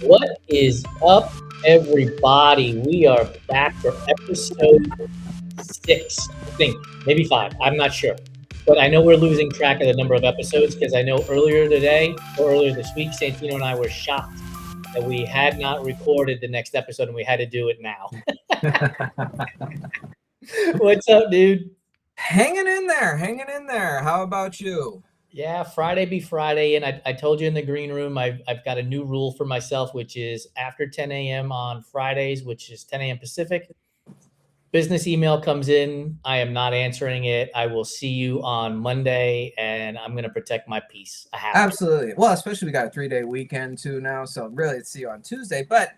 What is up, everybody? We are back for episode 6, I think, maybe 5. I'm not sure. But I know we're losing track of the number of episodes because I know earlier today or earlier this week, Santino and I were shocked that we had not recorded the next episode and we had to do it now. What's up, dude? Hanging in there. How about you? Yeah, Friday be Friday. And I told you in the green room, I've got a new rule for myself, which is after 10 a.m. on Fridays, which is 10 a.m. Pacific. Business email comes in. I am not answering it. I will see you on Monday, and I'm going to protect my peace. I have to. Absolutely. Well, especially we got a 3-day weekend too now, so really it's see you on Tuesday. But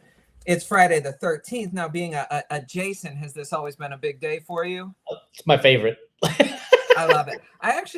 it's Friday the 13th. Now, being a Jason, has this always been a big day for you? It's my favorite. I love it.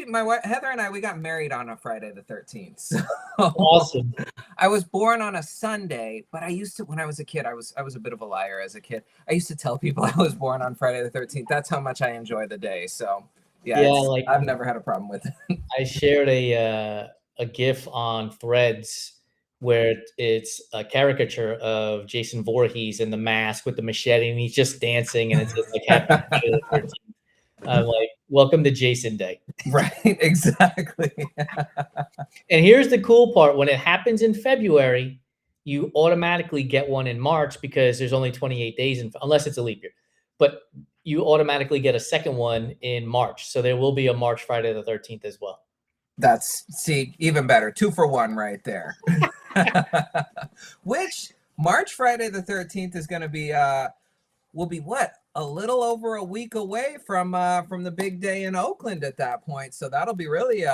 My wife Heather and I, we got married on a Friday the 13th. So Awesome. I was born on a Sunday, but I used to, when I was a kid, I was a bit of a liar as a kid. I used to tell people I was born on Friday the 13th. That's how much I enjoy the day. So yeah, like I've never had a problem with it. I shared a GIF on Threads where it's a caricature of Jason Voorhees in the mask with the machete, and he's just dancing, and it's like Happy Friday the 13th. I'm like, welcome to Jason Day. Right, exactly. And here's the cool part. When it happens in February, you automatically get one in March because there's only 28 days, unless it's a leap year. But you automatically get a second one in March. So there will be a March Friday the 13th as well. See, even better. 2 for 1 right there. Which March Friday the 13th is going to be, will be what? A little over a week away from the big day in Oakland at that point. So that'll be really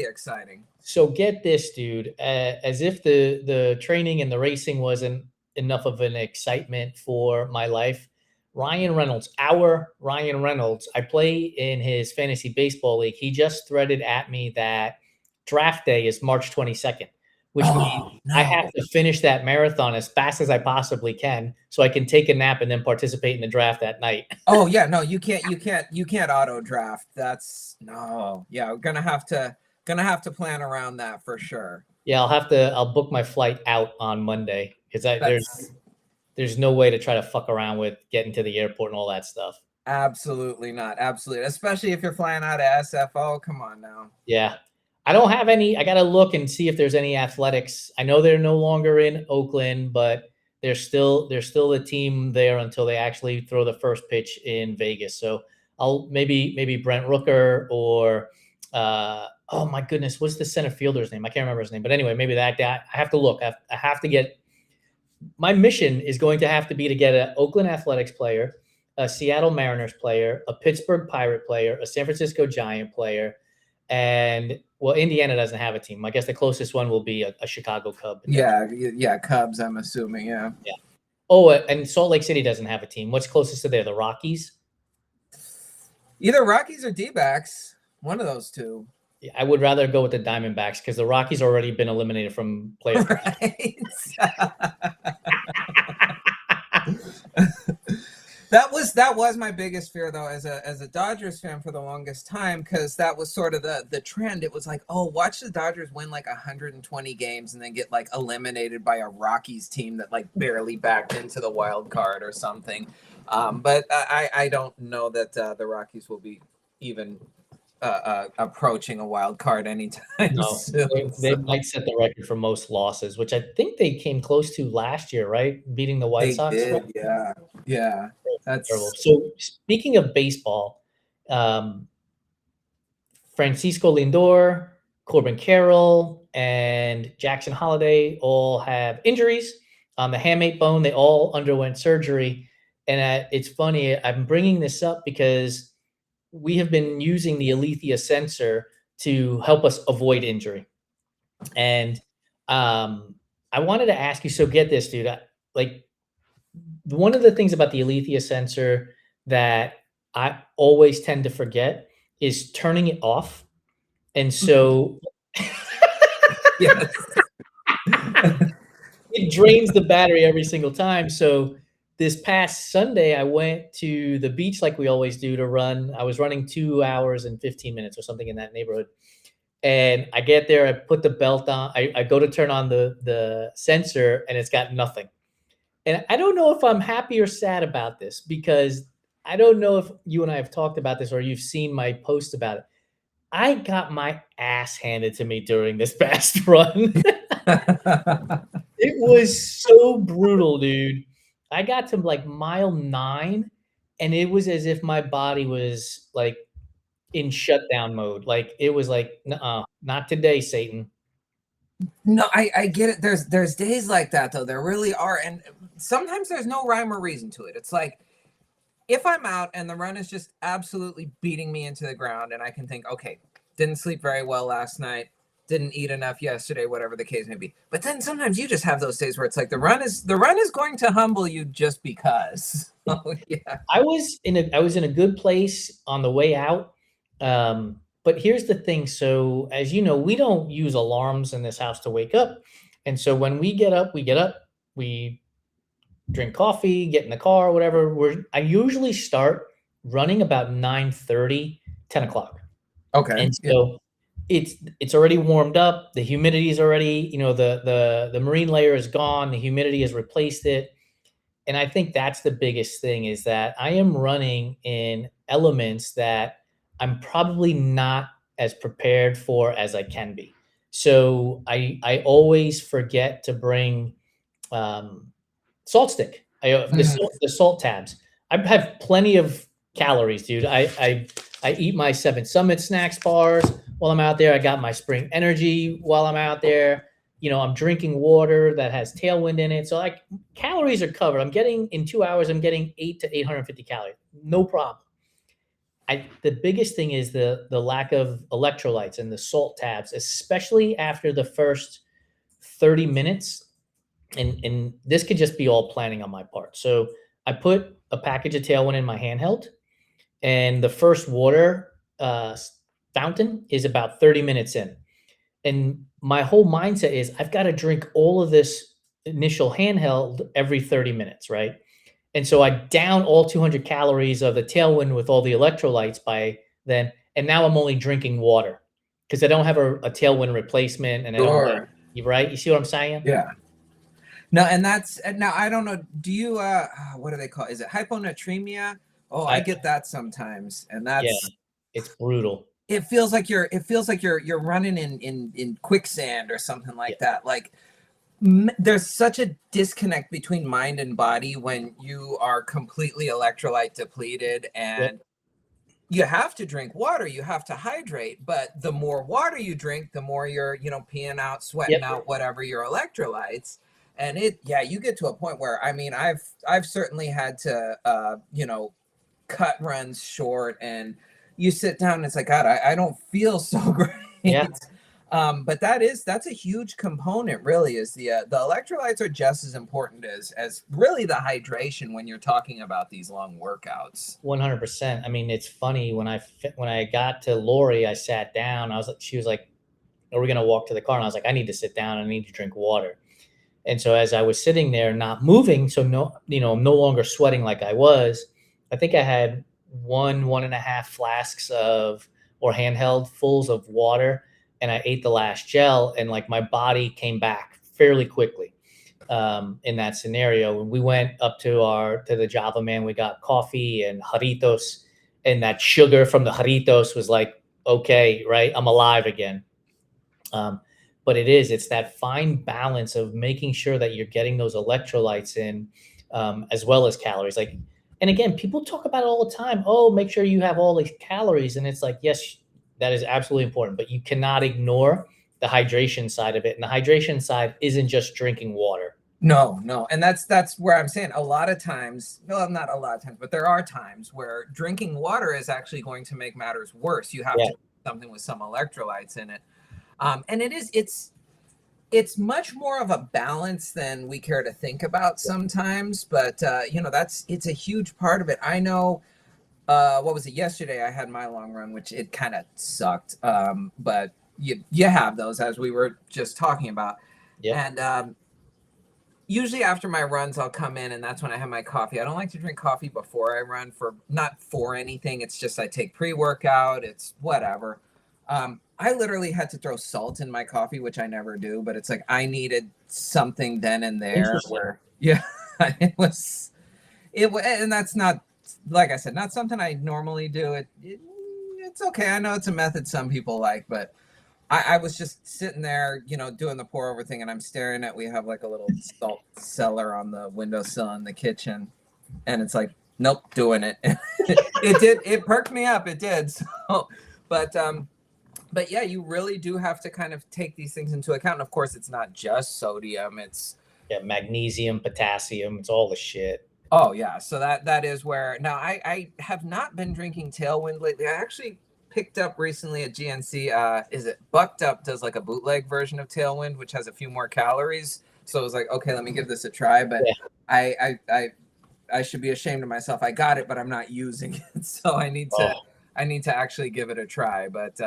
exciting. So get this, dude. As if the training and the racing wasn't enough of an excitement for my life. Our Ryan Reynolds, I play in his fantasy baseball league. He just threaded at me that draft day is March 22nd, which means I have to finish that marathon as fast as I possibly can so I can take a nap and then participate in the draft that night. Oh yeah, no, you can't auto draft. That's no. Yeah, we're gonna have to plan around that for sure. Yeah, I'll book my flight out on Monday because there's no way to try to fuck around with getting to the airport and all that stuff. Absolutely not. Absolutely. Especially if you're flying out of SFO. Come on now. Yeah. I don't have any. I got to look and see if there's any athletics. I know they're no longer in Oakland, but there's still a team there until they actually throw the first pitch in Vegas. So I'll maybe Brent Rooker or oh my goodness, what's the center fielder's name? I can't remember his name. But anyway, maybe that guy. I have to look. I have to get. My mission is going to have to be to get an Oakland Athletics player, a Seattle Mariners player, a Pittsburgh Pirate player, a San Francisco Giant player, and well, Indiana doesn't have a team. I guess the closest one will be a Chicago Cub. Yeah, Cubs, I'm assuming, yeah. Yeah. Oh, and Salt Lake City doesn't have a team. What's closest to there? The Rockies? Either Rockies or D-backs. One of those two. Yeah, I would rather go with the Diamondbacks because the Rockies already been eliminated from playoffs. Right. That was my biggest fear though as a Dodgers fan for the longest time, because that was sort of the trend. It was like, oh, watch the Dodgers win like 120 games and then get like eliminated by a Rockies team that like barely backed into the wild card or something. But I don't know that the Rockies will be even approaching a wild card anytime soon. They might set the record for most losses, which I think they came close to last year, right? Beating the White Sox. Did, right? Yeah. That's terrible. So speaking of baseball, Francisco Lindor, Corbin Carroll, and Jackson Holliday all have injuries on the hamate bone. They all underwent surgery. And it's funny, I'm bringing this up because we have been using the Alethea sensor to help us avoid injury. And I wanted to ask you, so get this, dude, one of the things about the Alethea sensor that I always tend to forget is turning it off. And so yes. It drains the battery every single time. So this past Sunday, I went to the beach like we always do to run. I was running 2 hours and 15 minutes or something in that neighborhood. And I get there, I put the belt on, I go to turn on the sensor, and it's got nothing. And I don't know if I'm happy or sad about this, because I don't know if you and I have talked about this or you've seen my post about it. I got my ass handed to me during this past run. It was so brutal, dude. I got to like mile 9, and it was as if my body was like in shutdown mode. Like it was like, "Nuh-uh, not today, Satan." No, I get it. There's days like that though. There really are, and sometimes there's no rhyme or reason to it. It's like if I'm out and the run is just absolutely beating me into the ground, and I can think, okay, didn't sleep very well last night, didn't eat enough yesterday, whatever the case may be. But then sometimes you just have those days where it's like the run is going to humble you just because. Oh yeah. I was in a good place on the way out. But here's the thing. So as you know, we don't use alarms in this house to wake up. And so when we get up, we drink coffee, get in the car, whatever. I usually start running about 9:30, 10 o'clock. Okay. And Yeah. so it's already warmed up. The humidity is already, the marine layer is gone. The humidity has replaced it. And I think that's the biggest thing, is that I am running in elements that I'm probably not as prepared for as I can be. So I always forget to bring um, salt stick. Mhm. The salt tabs. I have plenty of calories, dude. I eat my Seven Summit snacks bars while I'm out there. I got my Spring Energy while I'm out there. I'm drinking water that has Tailwind in it. So like calories are covered. I'm getting in 2 hours. I'm getting 8 to 850 calories. No problem. The biggest thing is the lack of electrolytes and the salt tabs, especially after the first 30 minutes. And this could just be all planning on my part. So I put a package of Tailwind in my handheld, and the first water fountain is about 30 minutes in. And my whole mindset is I've got to drink all of this initial handheld every 30 minutes, right? And so I down all 200 calories of the Tailwind with all the electrolytes by then, and now I'm only drinking water because I don't have a Tailwind replacement, and I don't have, Sure. you right? You see what I'm saying? Yeah. No, and that's now I don't know. Do you what do they call? Is it hyponatremia? Oh, I I get that sometimes, and Yeah, that's it's brutal. it feels like you're running in quicksand or something Yeah, like that. Like there's such a disconnect between mind and body when you are completely electrolyte depleted, yep, and you have to drink water, you have to hydrate, but the more water you drink, the more you're, peeing out, sweating yep. out whatever your electrolytes. And yeah, you get to a point where, I mean, I've certainly had to, cut runs short, and you sit down and it's like, God, I don't feel so Yeah, great. But that's a huge component, really, is the electrolytes are just as important as really the hydration when you're talking about these long workouts. 100%. I mean, it's funny when I got to Lori, I sat down. She was like, "Are we gonna walk to the car?" And I was like, "I need to sit down. I need to drink water." And so as I was sitting there, not moving, so no longer sweating like I was. I think I had 1.5 flasks of or handheld fulls of water, and I ate the last gel, and like my body came back fairly quickly. In that scenario. We went up to the Java Man. We got coffee and Jarritos, and that sugar from the Jarritos was like, okay, right, I'm alive again. Um, but it's that fine balance of making sure that you're getting those electrolytes in, as well as calories. Like, and again, people talk about it all the time. Oh, make sure you have all these calories, and it's like, yes, that is absolutely important, but you cannot ignore the hydration side of it. And the hydration side isn't just drinking water. No, no. And that's where I'm saying a lot of times, well, not a lot of times, but there are times where drinking water is actually going to make matters worse. You have Yeah, to do something with some electrolytes in it. And it's much more of a balance than we care to think about sometimes, but that's it's a huge part of it. I know what was it yesterday? I had my long run, which it kind of sucked. But you have those as we were just talking about. yep, And usually after my runs I'll come in, and that's when I have my coffee. I don't like to drink coffee before I run, for not for anything, it's just I take pre-workout, it's whatever. I literally had to throw salt in my coffee, which I never do, but it's like I needed something then and there where, yeah, it was, and that's not, like I said, not something I normally do. It's okay. I know it's a method some people like, but I was just sitting there, doing the pour over thing, and I'm staring at, we have like a little salt cellar on the windowsill in the kitchen, and it's like, nope, doing it. It perked me up. It did. So, but yeah, you really do have to kind of take these things into account. And of course, it's not just sodium. It's magnesium, potassium, it's all the shit. Oh yeah. So that is where now I have not been drinking Tailwind lately. I actually picked up recently at GNC. Is it Bucked Up does like a bootleg version of Tailwind, which has a few more calories. So I was like, okay, let me give this a try. But yeah. I should be ashamed of myself. I got it, but I'm not using it. So I need to actually give it a try. But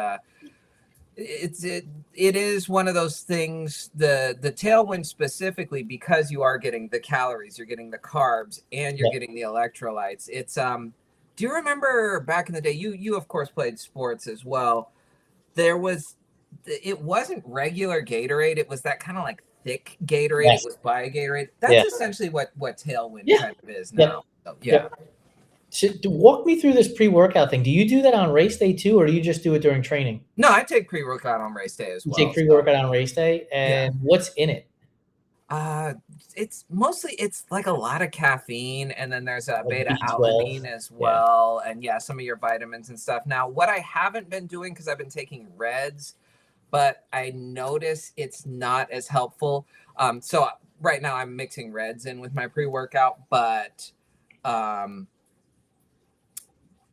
it is one of those things, the Tailwind specifically, because you are getting the calories, you're getting the carbs, and you're getting the electrolytes. It's do you remember back in the day, you of course played sports as well, it wasn't regular Gatorade, it was that kind of like thick Gatorade. It was by Gatorade. That's essentially what Tailwind kind of is now. So, walk me through this pre-workout thing. Do you do that on race day too, or do you just do it during training? No, I take pre-workout on race day as well. You take pre-workout on race day, and what's in it? It's like a lot of caffeine, and then there's a beta alanine as well, and some of your vitamins and stuff. Now, what I haven't been doing, because I've been taking Reds, but I notice it's not as helpful. So right now I'm mixing Reds in with my pre-workout, but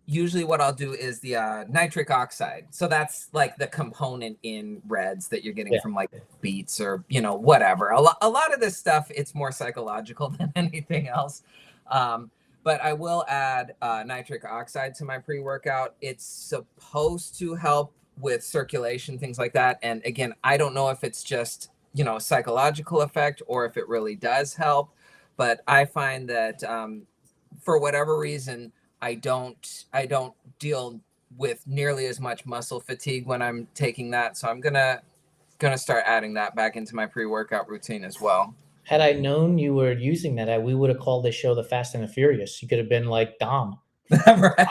usually what I'll do is the nitric oxide. So that's like the component in Reds that you're getting from like beets or, whatever. A lot of this stuff, it's more psychological than anything else. But I will add nitric oxide to my pre-workout. It's supposed to help with circulation, things like that. And again, I don't know if it's just, a psychological effect or if it really does help. But I find that for whatever reason, I don't deal with nearly as much muscle fatigue when I'm taking that. So I'm gonna start adding that back into my pre-workout routine as well. Had I known you were using that, we would have called this show The Fast and the Furious. You could have been like Dom. Right.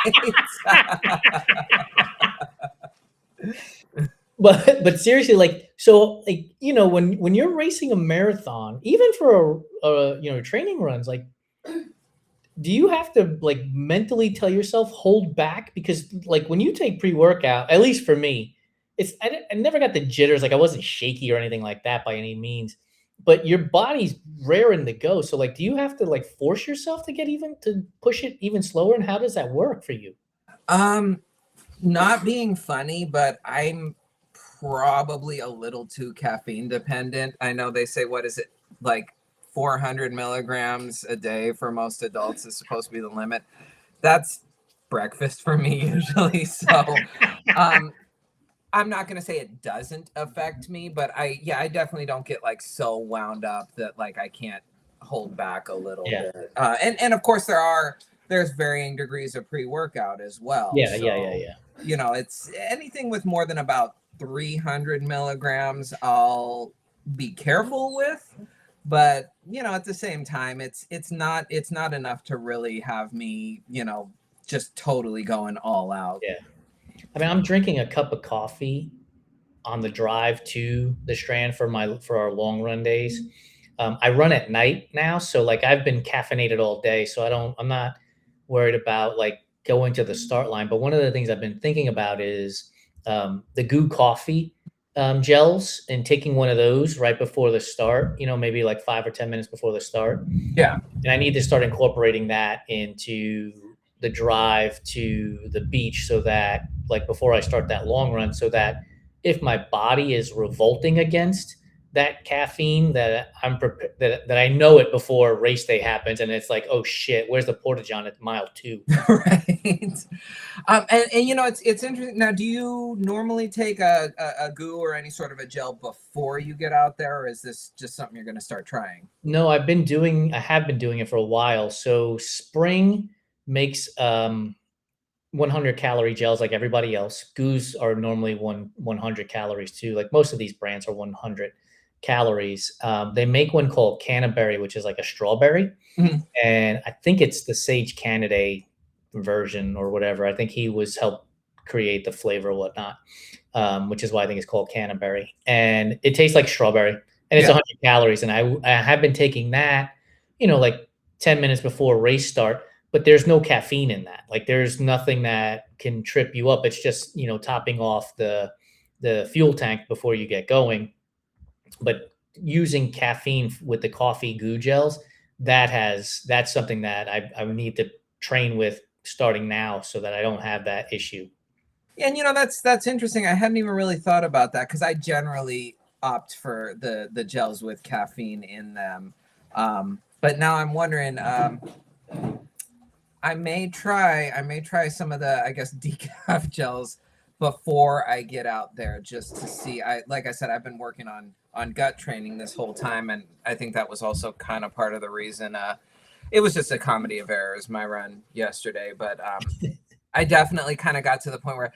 But seriously, when you're racing a marathon, even for training runs, like, do you have to like mentally tell yourself hold back? Because like when you take pre-workout, at least for me, I never got the jitters. Like I wasn't shaky or anything like that by any means, but your body's raring to go. So like, do you have to like force yourself to push it even slower? And how does that work for you? Not being funny, but I'm probably a little too caffeine dependent. I know they say, what is it, like 400 milligrams a day for most adults is supposed to be the limit. That's breakfast for me usually. So I'm not going to say it doesn't affect me, but I definitely don't get like so wound up that like I can't hold back a little bit. And of course there's varying degrees of pre-workout as well. Yeah. It's anything with more than about 300 milligrams I'll be careful with. But at the same time, it's not enough to really have me, just totally going all out. Yeah, I mean, I'm drinking a cup of coffee on the drive to the Strand for our long run days. I run at night now, so like I've been caffeinated all day, so I'm not worried about like going to the start line. But one of the things I've been thinking about is the Goo coffee gels, and taking one of those right before the start, maybe like 5 or 10 minutes before the start. Yeah. And I need to start incorporating that into the drive to the beach, so that like before I start that long run, so that if my body is revolting against that caffeine, that I'm prepared, that I know it before race day happens, and it's like, oh shit, where's the porta-john at mile 2? Right. And it's interesting. Now, do you normally take a goo or any sort of a gel before you get out there, or is this just something you're going to start trying? No, I have been doing it for a while. So spring makes 100 calorie gels like everybody else. Goos are normally 100 calories too. Like most of these brands are 100 calories. They make one called Canterbury, which is like a strawberry. Mhm. And I think it's the Sage Canaday version or whatever. I think he was helped create the flavor or whatnot, which is why I think it's called Canterbury. And it tastes like strawberry, and it's Yeah. 100 calories. And I have been taking that, like 10 minutes before race start, but there's no caffeine in that. Like there's nothing that can trip you up. It's just, topping off the fuel tank before you get going. But using caffeine with the coffee goo gels, that's something that I need to train with starting now so that I don't have that issue. Yeah, and that's interesting. I hadn't even really thought about that because I generally opt for the gels with caffeine in them. But now I'm wondering, I may try some of the, I guess, decaf gels before I get out there just to see. Like I said, I've been working on gut training this whole time, and I think that was also kind of part of the reason. It was just a comedy of errors, my run yesterday, but I definitely kind of got to the point where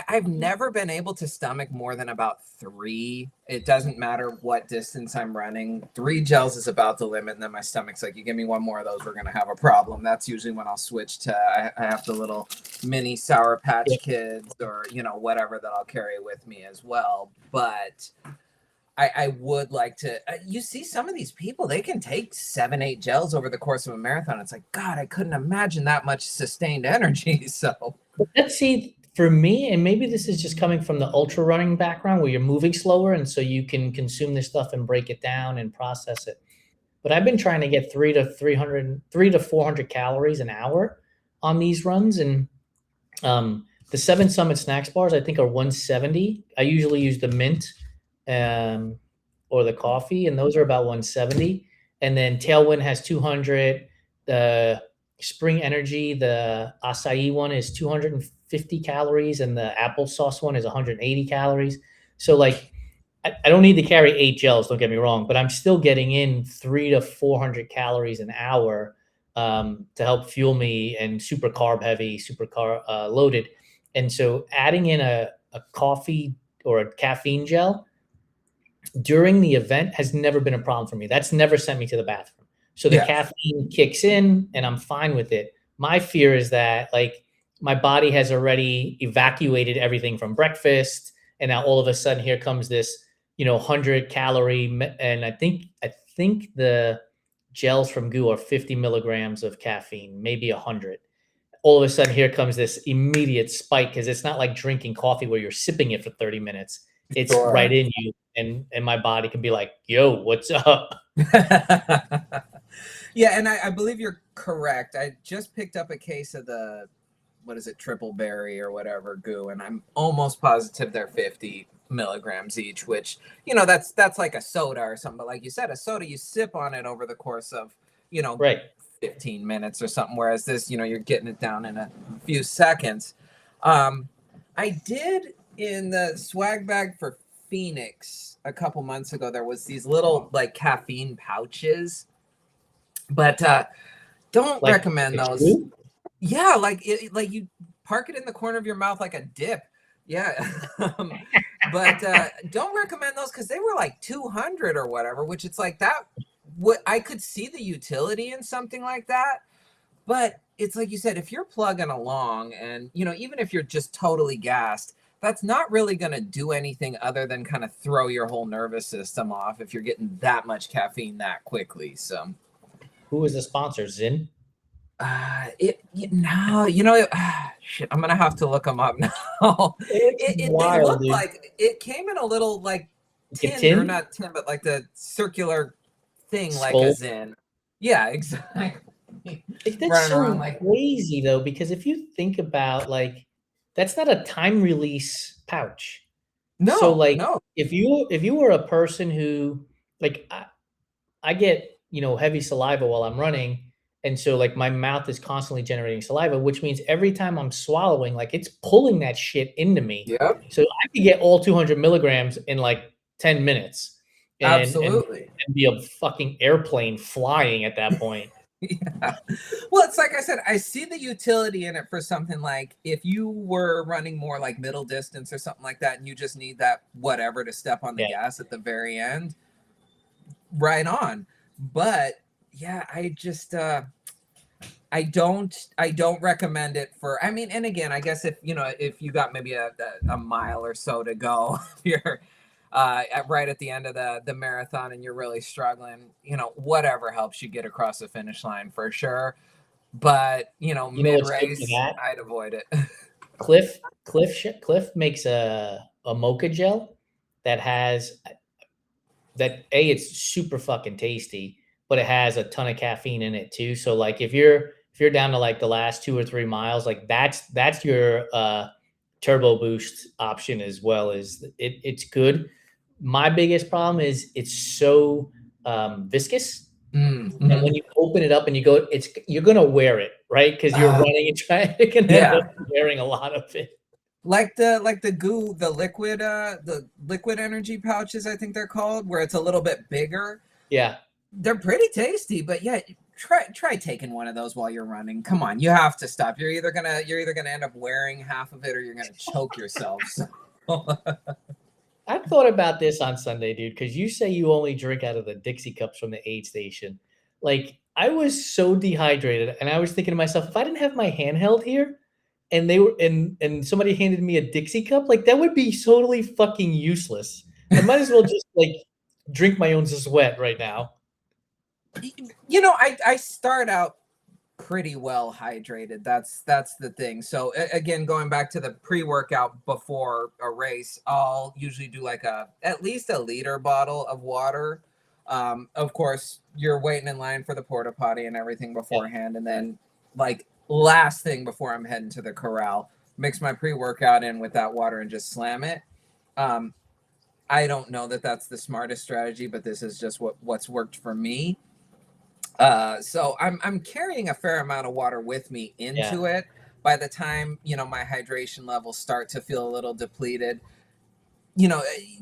I've never been able to stomach more than about 3. It doesn't matter what distance I'm running. 3 gels is about the limit. And then my stomach's like, you give me one more of those, we're going to have a problem. That's usually when I'll switch to, I have the little mini Sour Patch Kids or, whatever that I'll carry with me as well. But I would like to, you see some of these people, they can take 7, 8 gels over the course of a marathon. It's like, God, I couldn't imagine that much sustained energy. So let's see, for me, and maybe this is just coming from the ultra running background where you're moving slower. And so you can consume this stuff and break it down and process it. But I've been trying to get 3 to 400 calories an hour on these runs. And the 7 Summit Snacks bars, I think, are 170. I usually use the mint or the coffee, and those are about 170. And then Tailwind has 200. The Spring Energy, the acai one, is 250 calories, and the applesauce one is 180 calories. So, like, I don't need to carry 8 gels, don't get me wrong, but I'm still getting in 3 to 400 calories an hour to help fuel me, and super carb heavy, super carb loaded. And so adding in a coffee or a caffeine gel during the event has never been a problem for me. That's never sent me to the bathroom. So the caffeine kicks in and I'm fine with it. My fear is that, like, my body has already evacuated everything from breakfast, and now all of a sudden here comes this, 100 calorie, and I think the gels from Goo are 50 milligrams of caffeine, maybe 100. All of a sudden here comes this immediate spike, because it's not like drinking coffee where you're sipping it for 30 minutes. It's right in you, and my body can be like, yo, what's up? Yeah, and I believe you're correct. I just picked up a case of the, what is it, triple berry or whatever goo, and I'm almost positive they're 50 milligrams each, which, that's like a soda or something. But like you said, a soda, you sip on it over the course of, Right. 15 minutes or something, whereas this, you're getting it down in a few seconds. I did, in the swag bag for Phoenix a couple months ago, there was these little like caffeine pouches, but don't Like recommend those. Goo? Yeah, like you park it in the corner of your mouth like a dip. Yeah. But don't recommend those, because they were like 200 or whatever, which it's like that. What I could see the utility in something like that, but it's like you said, if you're plugging along and, even if you're just totally gassed, that's not really going to do anything other than kind of throw your whole nervous system off if you're getting that much caffeine that quickly. So Who is the sponsor? Zyn? shit, I'm gonna have to look them up now. They looked Dude. like it came in a little like Like tin, or not tin, but like the circular thing, Skull. like a Zyn. Yeah, exactly. That's so crazy though, because if you think about, like, that's not a time release pouch. No, so like no. if you were a person who, like, I get, heavy saliva while I'm running. And so, like, my mouth is constantly generating saliva, which means every time I'm swallowing, like, it's pulling that shit into me. Yep. So I could get all 200 milligrams in like 10 minutes. And Absolutely. and be a fucking airplane flying at that point. Yeah. Well, it's like I said, I see the utility in it for something like if you were running more like middle distance or something like that, and you just need that whatever to step on the Yeah. gas at the very end, right on. But yeah, I don't recommend it for, I mean, and again, I guess if you got maybe a mile or so to go, you're right at the end of the marathon and you're really struggling, whatever helps you get across the finish line for sure. But You know mid what's good for race, that? I'd avoid it. Cliff makes a mocha gel that has it's super fucking tasty, but it has a ton of caffeine in it too. So like if you're down to like the last 2 or 3 miles, like that's your turbo boost option as well. As it's good. My biggest problem is it's so viscous. And Mm-hmm. when you open it up and you go, you're gonna wear it, right? Because you're running and trying to end Yeah, up wearing a lot of it. like the goo, the liquid energy pouches, I think they're called, where it's a little bit bigger. Yeah. They're pretty tasty, but yeah, try taking one of those while you're running. Come on, you have to stop. You're either gonna end up wearing half of it or you're gonna choke yourself. So. I thought about this on Sunday, dude, because you say you only drink out of the Dixie cups from the aid station. Like, I was so dehydrated, and I was thinking to myself, if I didn't have my handheld here, and they were and somebody handed me a Dixie cup, like that would be totally fucking useless. I might as well just like drink my own sweat right now. I start out pretty well hydrated. That's the thing. So again, going back to the pre-workout before a race, I'll usually do like at least a liter bottle of water. Of course, you're waiting in line for the porta potty and everything Yeah. beforehand, and then like last thing before I'm heading to the corral, mix my pre-workout in with that water and just slam it. Um, I don't know that that's the smartest strategy, but this is just what's worked for me. So I'm carrying a fair amount of water with me Yeah. into it. By the time my hydration levels start to feel a little depleted,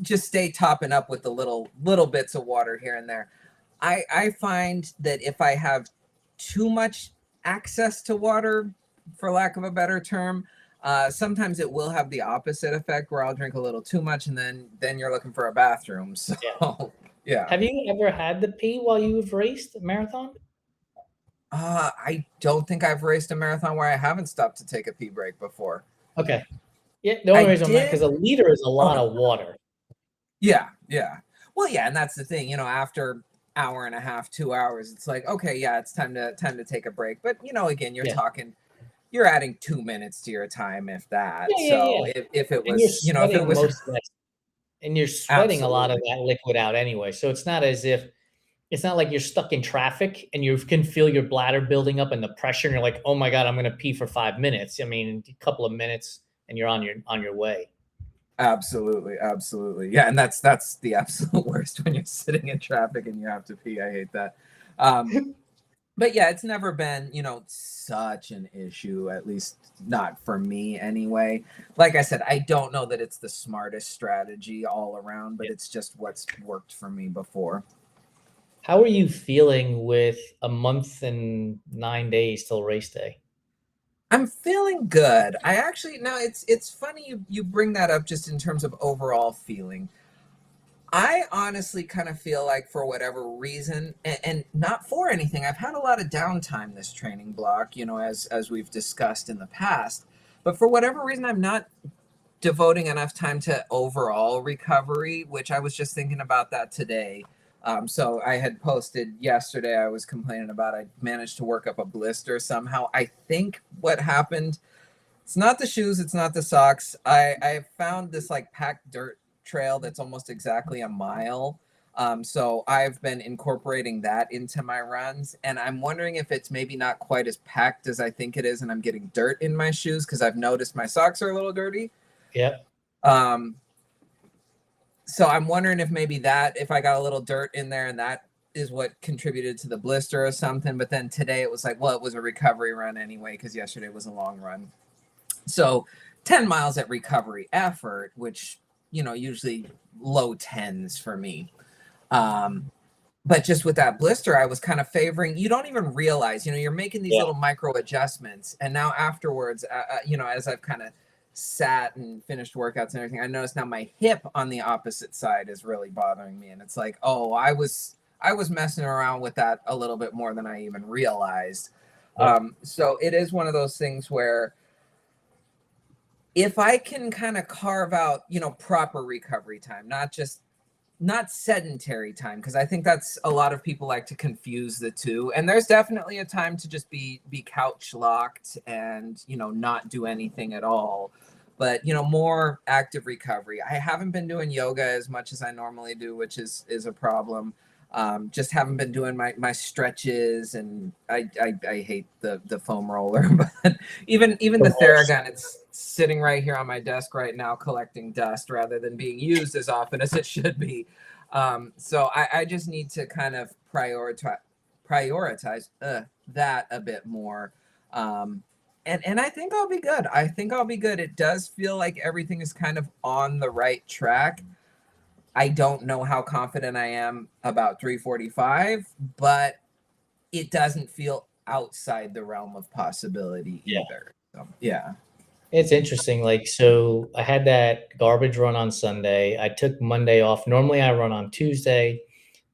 just stay topping up with the little bits of water here and there. I find that if I have too much access to water, for lack of a better term, sometimes it will have the opposite effect where I'll drink a little too much and then you're looking for a bathroom. Yeah. So yeah. Have you ever had the pee while you've raced a marathon? I don't think I've raced a marathon where I haven't stopped to take a pee break before. Okay. Yeah, the only I reason I'm not, because a did. liter is a lot Okay. of water. Yeah, yeah. Well, yeah, and that's the thing. After hour and a half, 2 hours, it's like, okay, yeah, it's time to take a break. But again, Yeah. you're adding 2 minutes to your time, if that. Yeah, yeah, So yeah. if it And you're was, if it sweating was most of that, and you're sweating a lot of absolutely. that liquid out anyway. So it's not like you're stuck in traffic and you can feel your bladder building up and the pressure, and you're like, oh my God, I'm gonna pee for 5 minutes. I mean, a couple of minutes and you're on your way. Absolutely, absolutely. Yeah, and that's the absolute worst when you're sitting in traffic and you have to pee. I hate that. Um, but yeah, it's never been, such an issue, at least not for me anyway. Like I said, I don't know that it's the smartest strategy all around, but Yeah. it's just what's worked for me before. How are you feeling with a month and 9 days till race day? I'm feeling good. I actually now it's funny you bring that up just in terms of overall feeling. I honestly kind of feel like for whatever reason, and not for anything, I've had a lot of downtime this training block, as we've discussed in the past. But for whatever reason, I'm not devoting enough time to overall recovery, which I was just thinking about that today. So I had posted yesterday, I was complaining about I managed to work up a blister somehow. I think what happened, it's not the shoes, it's not the socks. I found this like packed dirt trail that's almost exactly a mile. So I've been incorporating that into my runs, and I'm wondering if it's maybe not quite as packed as I think it is, and I'm getting dirt in my shoes because I've noticed my socks are a little dirty. Yep. Um, so I'm wondering if maybe if I got a little dirt in there and that is what contributed to the blister or something. But then today it was like, well, it was a recovery run anyway, because yesterday was a long run. So 10 miles at recovery effort, which, usually low tens for me. Um, but just with that blister, I was kind of favoring, you don't even realize, you're making these little micro adjustments. And now afterwards, as I've kind of sat and finished workouts and everything, I noticed now my hip on the opposite side is really bothering me. And it's like, oh, I was messing around with that a little bit more than I even realized. So it is one of those things where if I can kind of carve out, proper recovery time, not sedentary time, because I think that's a lot of people like to confuse the two. And there's definitely a time to just be couch locked and not do anything at all. But more active recovery. I haven't been doing yoga as much as I normally do, which is a problem. Just haven't been doing my stretches, and I hate the foam roller, but even the Theragun, it's sitting right here on my desk right now collecting dust rather than being used as often as it should be. So I just need to kind of prioritize that a bit more. And I think I'll be good. It does feel like everything is kind of on the right track. I don't know how confident I am about 345, but it doesn't feel outside the realm of possibility either. So, yeah. It's interesting. Like, so I had that garbage run on Sunday. I took Monday off. Normally I run on Tuesday,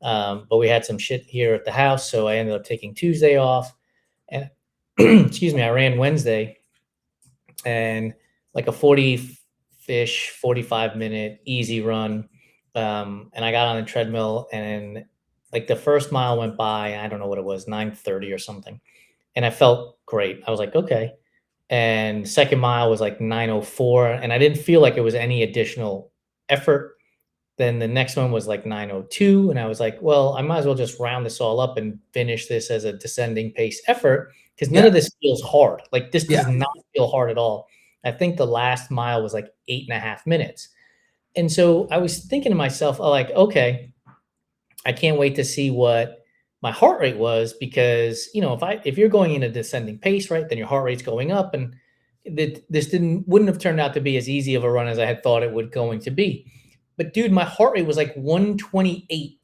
but we had some shit here at the house, so I ended up taking Tuesday off. And excuse me, I ran Wednesday, and like a 40-ish, 45-minute easy run. And I got on the treadmill, and like the first mile went by, I don't know what it was, 9:30 or something. And I felt great. I was like, okay. And second mile was like 9:04, and I didn't feel like it was any additional effort. Then the next one was like 9:02, and I was like, well, I might as well just round this all up and finish this as a descending pace effort, because none of this feels hard. Like, this does not feel hard at all. I think the last mile was like 8.5 minutes. And so I was thinking to myself, like, okay, I can't wait to see what my heart rate was, because, if you're going in a descending pace, right, then your heart rate's going up, and this wouldn't have turned out to be as easy of a run as I had thought it would going to be. But dude, my heart rate was like 128.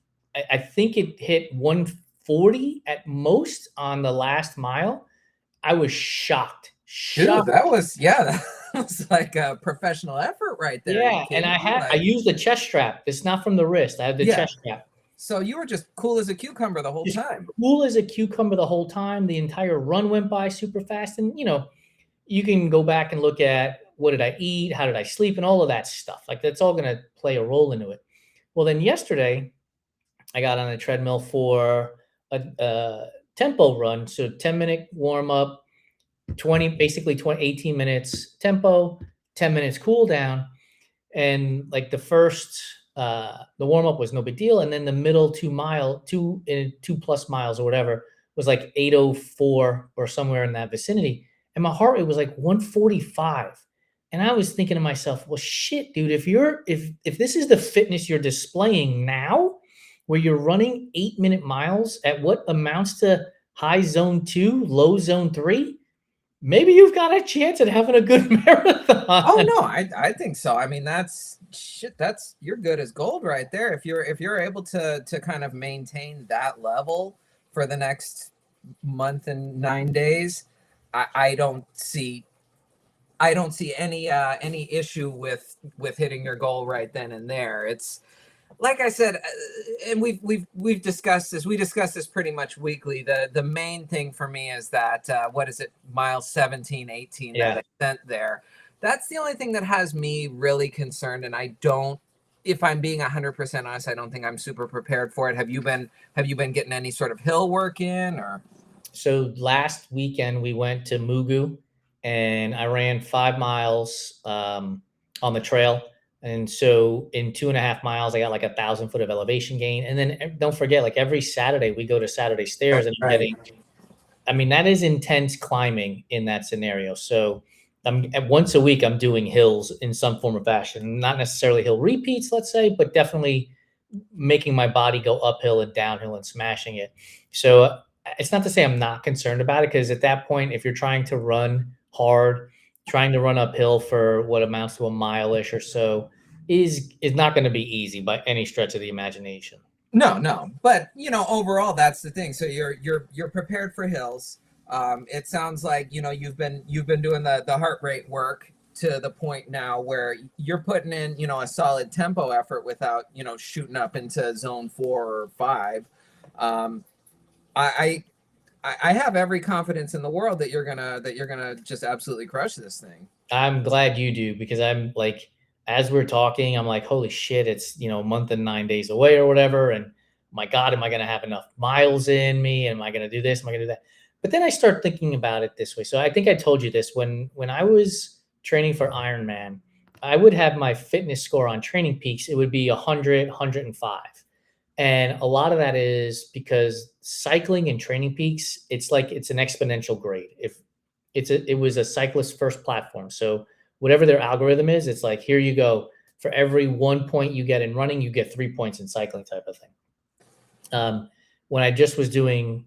I think it hit 140 at most on the last mile. I was shocked. Dude, that was like a professional effort right there. Yeah, and I used the chest strap. It's not from the wrist. I had the chest strap. So you were just cool as a cucumber the whole time. Cool as a cucumber the whole time. The entire run went by super fast. And, you can go back and look at, what did I eat? How did I sleep? And all of that stuff. Like, that's all going to play a role into it. Well, then yesterday I got on a treadmill for a tempo run. So 10-minute warm up, 18 minutes tempo, 10 minutes cool down. And like the first, the warm up was no big deal. And then the middle 2+ miles or whatever was like 8:04 or somewhere in that vicinity. And my heart rate was like 145. And I was thinking to myself, well, shit, dude, if this is the fitness you're displaying now, where you're running 8-minute miles at what amounts to high zone 2, low zone 3, maybe you've got a chance at having a good marathon. Oh no, I think so. I mean, that's you're good as gold right there. If you're able to kind of maintain that level for the next month and 9 days, I don't see any issue with hitting your goal right then and there. It's like I said, and we've discussed this. We discuss this pretty much weekly. The main thing for me is that what is it, mile 17, 18 that I sent there. That's the only thing that has me really concerned. And I don't, if I'm being 100% honest, I don't think I'm super prepared for it. Have you been getting any sort of hill work in, or? So last weekend we went to Mugu, and I ran 5 miles on the trail. And so in 2.5 miles, I got like 1,000 foot of elevation gain. And then don't forget, like every Saturday we go to Saturday Stairs, and that is intense climbing in that scenario. So once a week I'm doing hills in some form or fashion, not necessarily hill repeats, let's say, but definitely making my body go uphill and downhill and smashing it. So it's not to say I'm not concerned about it, because at that point, if you're trying to run hard, trying to run uphill for what amounts to a mile-ish or so is not going to be easy by any stretch of the imagination. No, but overall, that's the thing. So you're prepared for hills. It sounds like you've been doing the heart rate work to the point now where you're putting in a solid tempo effort without shooting up into zone 4 or 5. Um, I I have every confidence in the world that you're gonna just absolutely crush this thing. I'm glad you do because I'm like, as we're talking, I'm like, holy shit, it's a month and 9 days away or whatever. And my God, am I gonna have enough miles in me? Am I gonna do this? Am I gonna do that? But then I start thinking about it this way. So I think I told you this when I was training for Ironman, I would have my fitness score on Training Peaks. It would be 100, 105. And a lot of that is because cycling and Training Peaks, it's like it's an exponential grade. If it was a cyclist first platform. So whatever their algorithm is, it's like, here you go. For every 1 point you get in running, you get 3 points in cycling type of thing. When I just was doing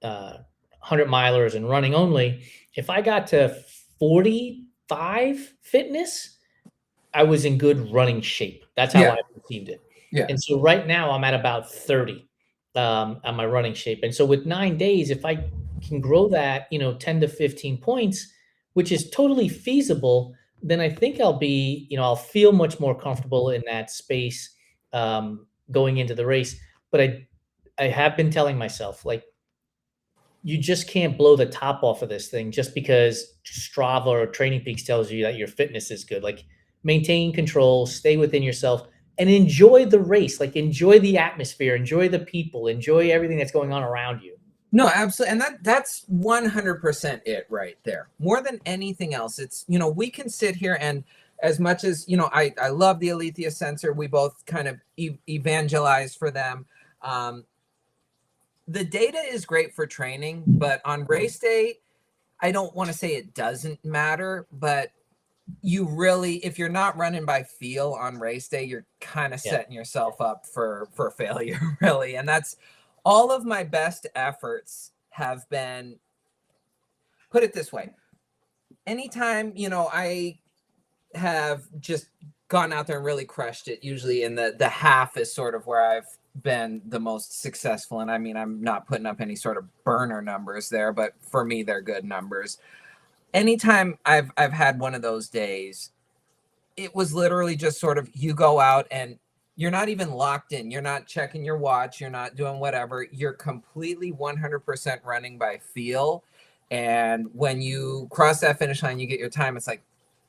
100 milers and running only, if I got to 45 fitness, I was in good running shape. That's how Yeah, I perceived it. yeah. And so right now I'm at about 30 on my running shape. And so with 9 days, if I can grow that, 10 to 15 points, which is totally feasible, then I think I'll feel much more comfortable in that space going into the race. But I have been telling myself, like, you just can't blow the top off of this thing just because Strava or Training Peaks tells you that your fitness is good. Like, maintain control, stay within yourself, and enjoy the race. Like, enjoy the atmosphere, enjoy the people, enjoy everything that's going on around you. No, absolutely. And that's 100% it right there. More than anything else, it's, we can sit here and as much as, I love the Alethea sensor, we both kind of evangelize for them. The data is great for training, but on race day, I don't want to say it doesn't matter, but you really, if you're not running by feel on race day, you're kind of Yeah. setting yourself up for failure, really. And that's all of my best efforts have been, put it this way. Anytime, I have just gone out there and really crushed it, usually in the half is sort of where I've been the most successful. And I mean, I'm not putting up any sort of burner numbers there, but for me, they're good numbers. Anytime I've had one of those days, it was literally just sort of, you go out and you're not even locked in. You're not checking your watch. You're not doing whatever. You're completely 100% running by feel. And when you cross that finish line, you get your time. It's like,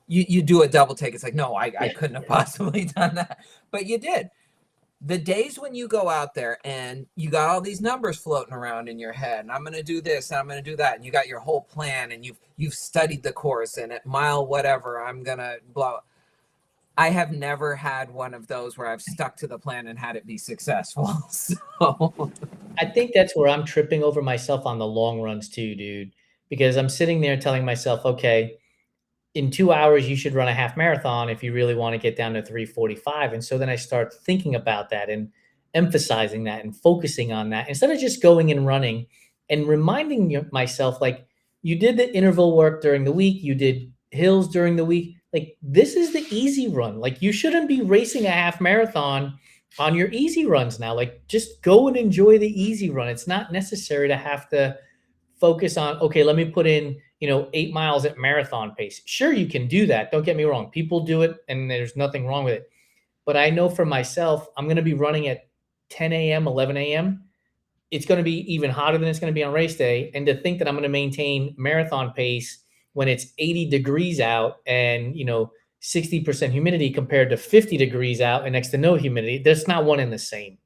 you do a double take. It's like, no, I couldn't have possibly done that, but you did. The days when you go out there and you got all these numbers floating around in your head, and I'm going to do this and I'm going to do that, and you got your whole plan and you've studied the course, and at mile whatever I'm going to blah. I have never had one of those where I've stuck to the plan and had it be successful. So I think that's where I'm tripping over myself on the long runs too, dude, because I'm sitting there telling myself, okay, in 2 hours, you should run a half marathon if you really want to get down to 3:45. And so then I start thinking about that and emphasizing that and focusing on that instead of just going and running and reminding myself, like, you did the interval work during the week, you did hills during the week. Like, this is the easy run. Like, you shouldn't be racing a half marathon on your easy runs now. Like, just go and enjoy the easy run. It's not necessary to have to focus on, okay, let me put in 8 miles at marathon pace. Sure, you can do that. Don't get me wrong. People do it and there's nothing wrong with it. But I know for myself, I'm going to be running at 10 a.m., 11 a.m. It's going to be even hotter than it's going to be on race day. And to think that I'm going to maintain marathon pace when it's 80 degrees out and, 60% humidity compared to 50 degrees out and next to no humidity, there's not one in the same.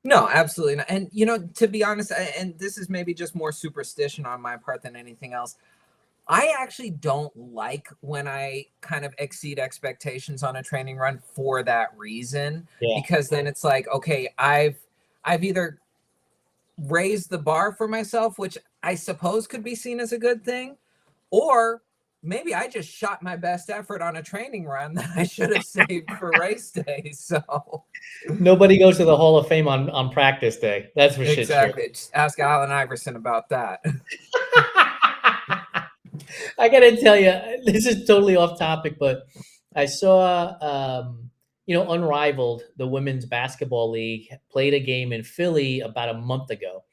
no, absolutely not. And to be honest, and this is maybe just more superstition on my part than anything else, I actually don't like when I kind of exceed expectations on a training run for that reason, Yeah. because then it's like, okay, I've either raised the bar for myself, which I suppose could be seen as a good thing, or maybe I just shot my best effort on a training run that I should have saved for race day. So Nobody goes to the Hall of Fame on practice day. That's for shit sure. exactly. Just ask Allen Iverson about that. I gotta tell you, this is totally off topic, but I saw Unrivaled, the women's basketball league played a game in Philly about a month ago,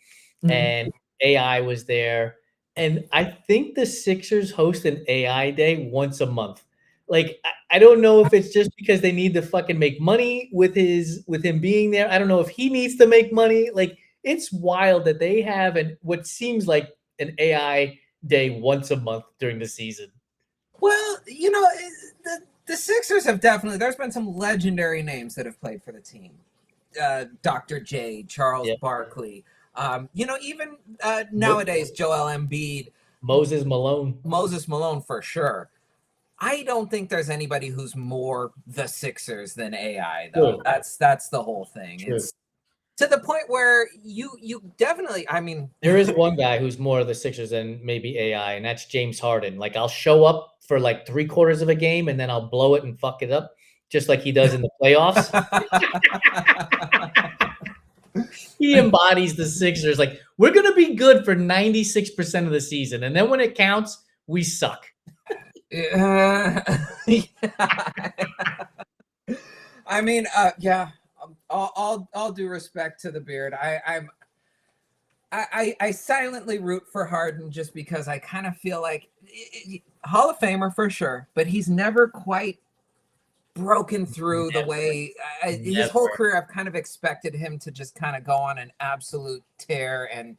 Mhm. and AI was there. And I think the Sixers host an AI day once a month. Like I don't know if it's just because they need to fucking make money with him being there. I don't know if he needs to make money. Like it's wild that they have what seems like an AI day once a month during the season. Well, the Sixers have definitely. There's been some legendary names that have played for the team. Dr. J, Charles Yeah. Barkley. Even Mo- nowadays, Joel Embiid, Moses Malone. Moses Malone for sure. I don't think there's anybody who's more the Sixers than AI though. True. That's the whole thing. True. It's to the point where you definitely. I mean, There is one guy who's more of the Sixers than maybe AI, and that's James Harden. Like I'll show up for like 3/4 of a game and then I'll blow it and fuck it up, just like he does in the playoffs. He embodies the Sixers. Like we're gonna be good for 96% of the season, and then when it counts, we suck. yeah. I mean, yeah. All due respect to the beard, I silently root for Harden just because I kind of feel like Hall of Famer for sure, but he's never quite broken through the way his whole career. I've kind of expected him to just kind of go on an absolute tear and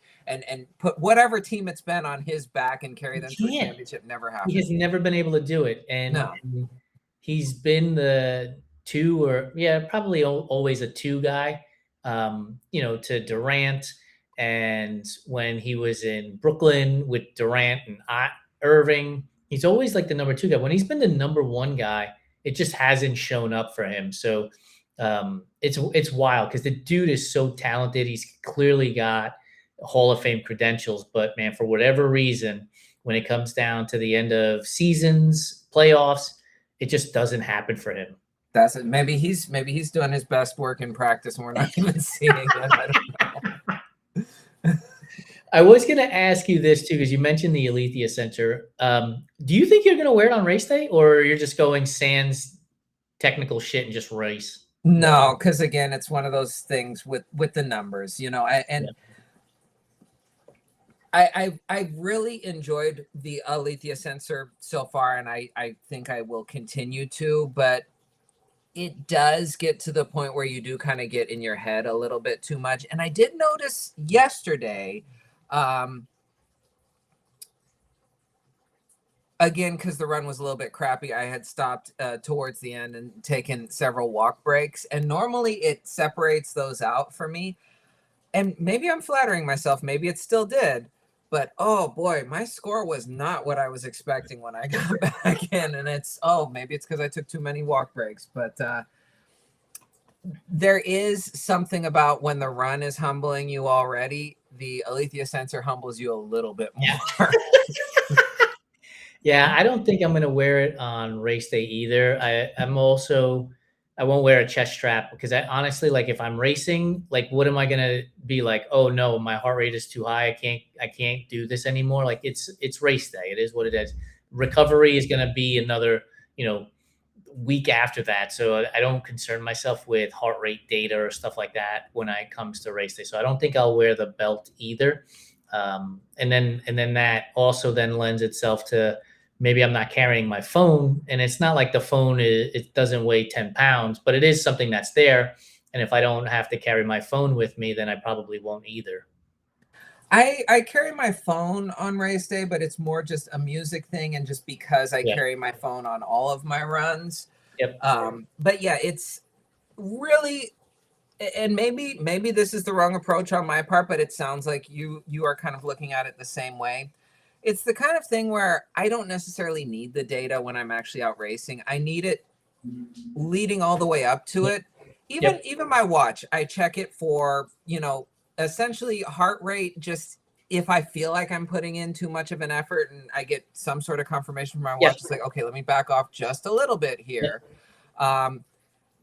put whatever team it's been on his back and carry them to a championship. Never happened. He has never been able to do it, and No. he's been the two or probably always a two guy. To Durant, and when he was in Brooklyn with Durant and Irving, he's always like the number two guy. When he's been the number one guy, it just hasn't shown up for him. So it's wild because the dude is so talented. He's clearly got Hall of Fame credentials, but man, for whatever reason, when it comes down to the end of seasons, playoffs, it just doesn't happen for him. That's it. Maybe he's doing his best work in practice, and we're not even seeing it. I don't know. I was going to ask you this too, because you mentioned the Alethea Center. Do you think you're going to wear it on race day, or you're just going sans technical shit and just race? No, because again, it's one of those things with the numbers, I've really enjoyed the Alethea Center so far, and I think I will continue to, but it does get to the point where you do kind of get in your head a little bit too much. And I did notice yesterday, again, because the run was a little bit crappy, I had stopped towards the end and taken several walk breaks. And normally it separates those out for me. And maybe I'm flattering myself. Maybe it still did. But, oh, boy, my score was not what I was expecting when I got back in. And maybe it's because I took too many walk breaks. But there is something about when the run is humbling you already, the Alethea Center humbles you a little bit more. Yeah, I don't think I'm going to wear it on race day either. I won't wear a chest strap because I honestly, like, if I'm racing, like, what am I going to be like? Oh no, my heart rate is too high. I can't do this anymore. Like it's race day. It is what it is. Recovery is going to be another, week after that. So I don't concern myself with heart rate data or stuff like that when it comes to race day. So I don't think I'll wear the belt either. And then that also then lends itself to maybe I'm not carrying my phone, and it's not like the phone it doesn't weigh 10 pounds, but it is something that's there. And if I don't have to carry my phone with me, then I probably won't either. I carry my phone on race day, but it's more just a music thing, and just because I carry my phone on all of my runs. Yep. But yeah, it's really, and maybe this is the wrong approach on my part, but it sounds like you are kind of looking at it the same way. It's the kind of thing where I don't necessarily need the data when I'm actually out racing. I need it leading all the way up to it. Even my watch, I check it for, essentially heart rate, just if I feel like I'm putting in too much of an effort and I get some sort of confirmation from my watch, it's like, okay, let me back off just a little bit here. And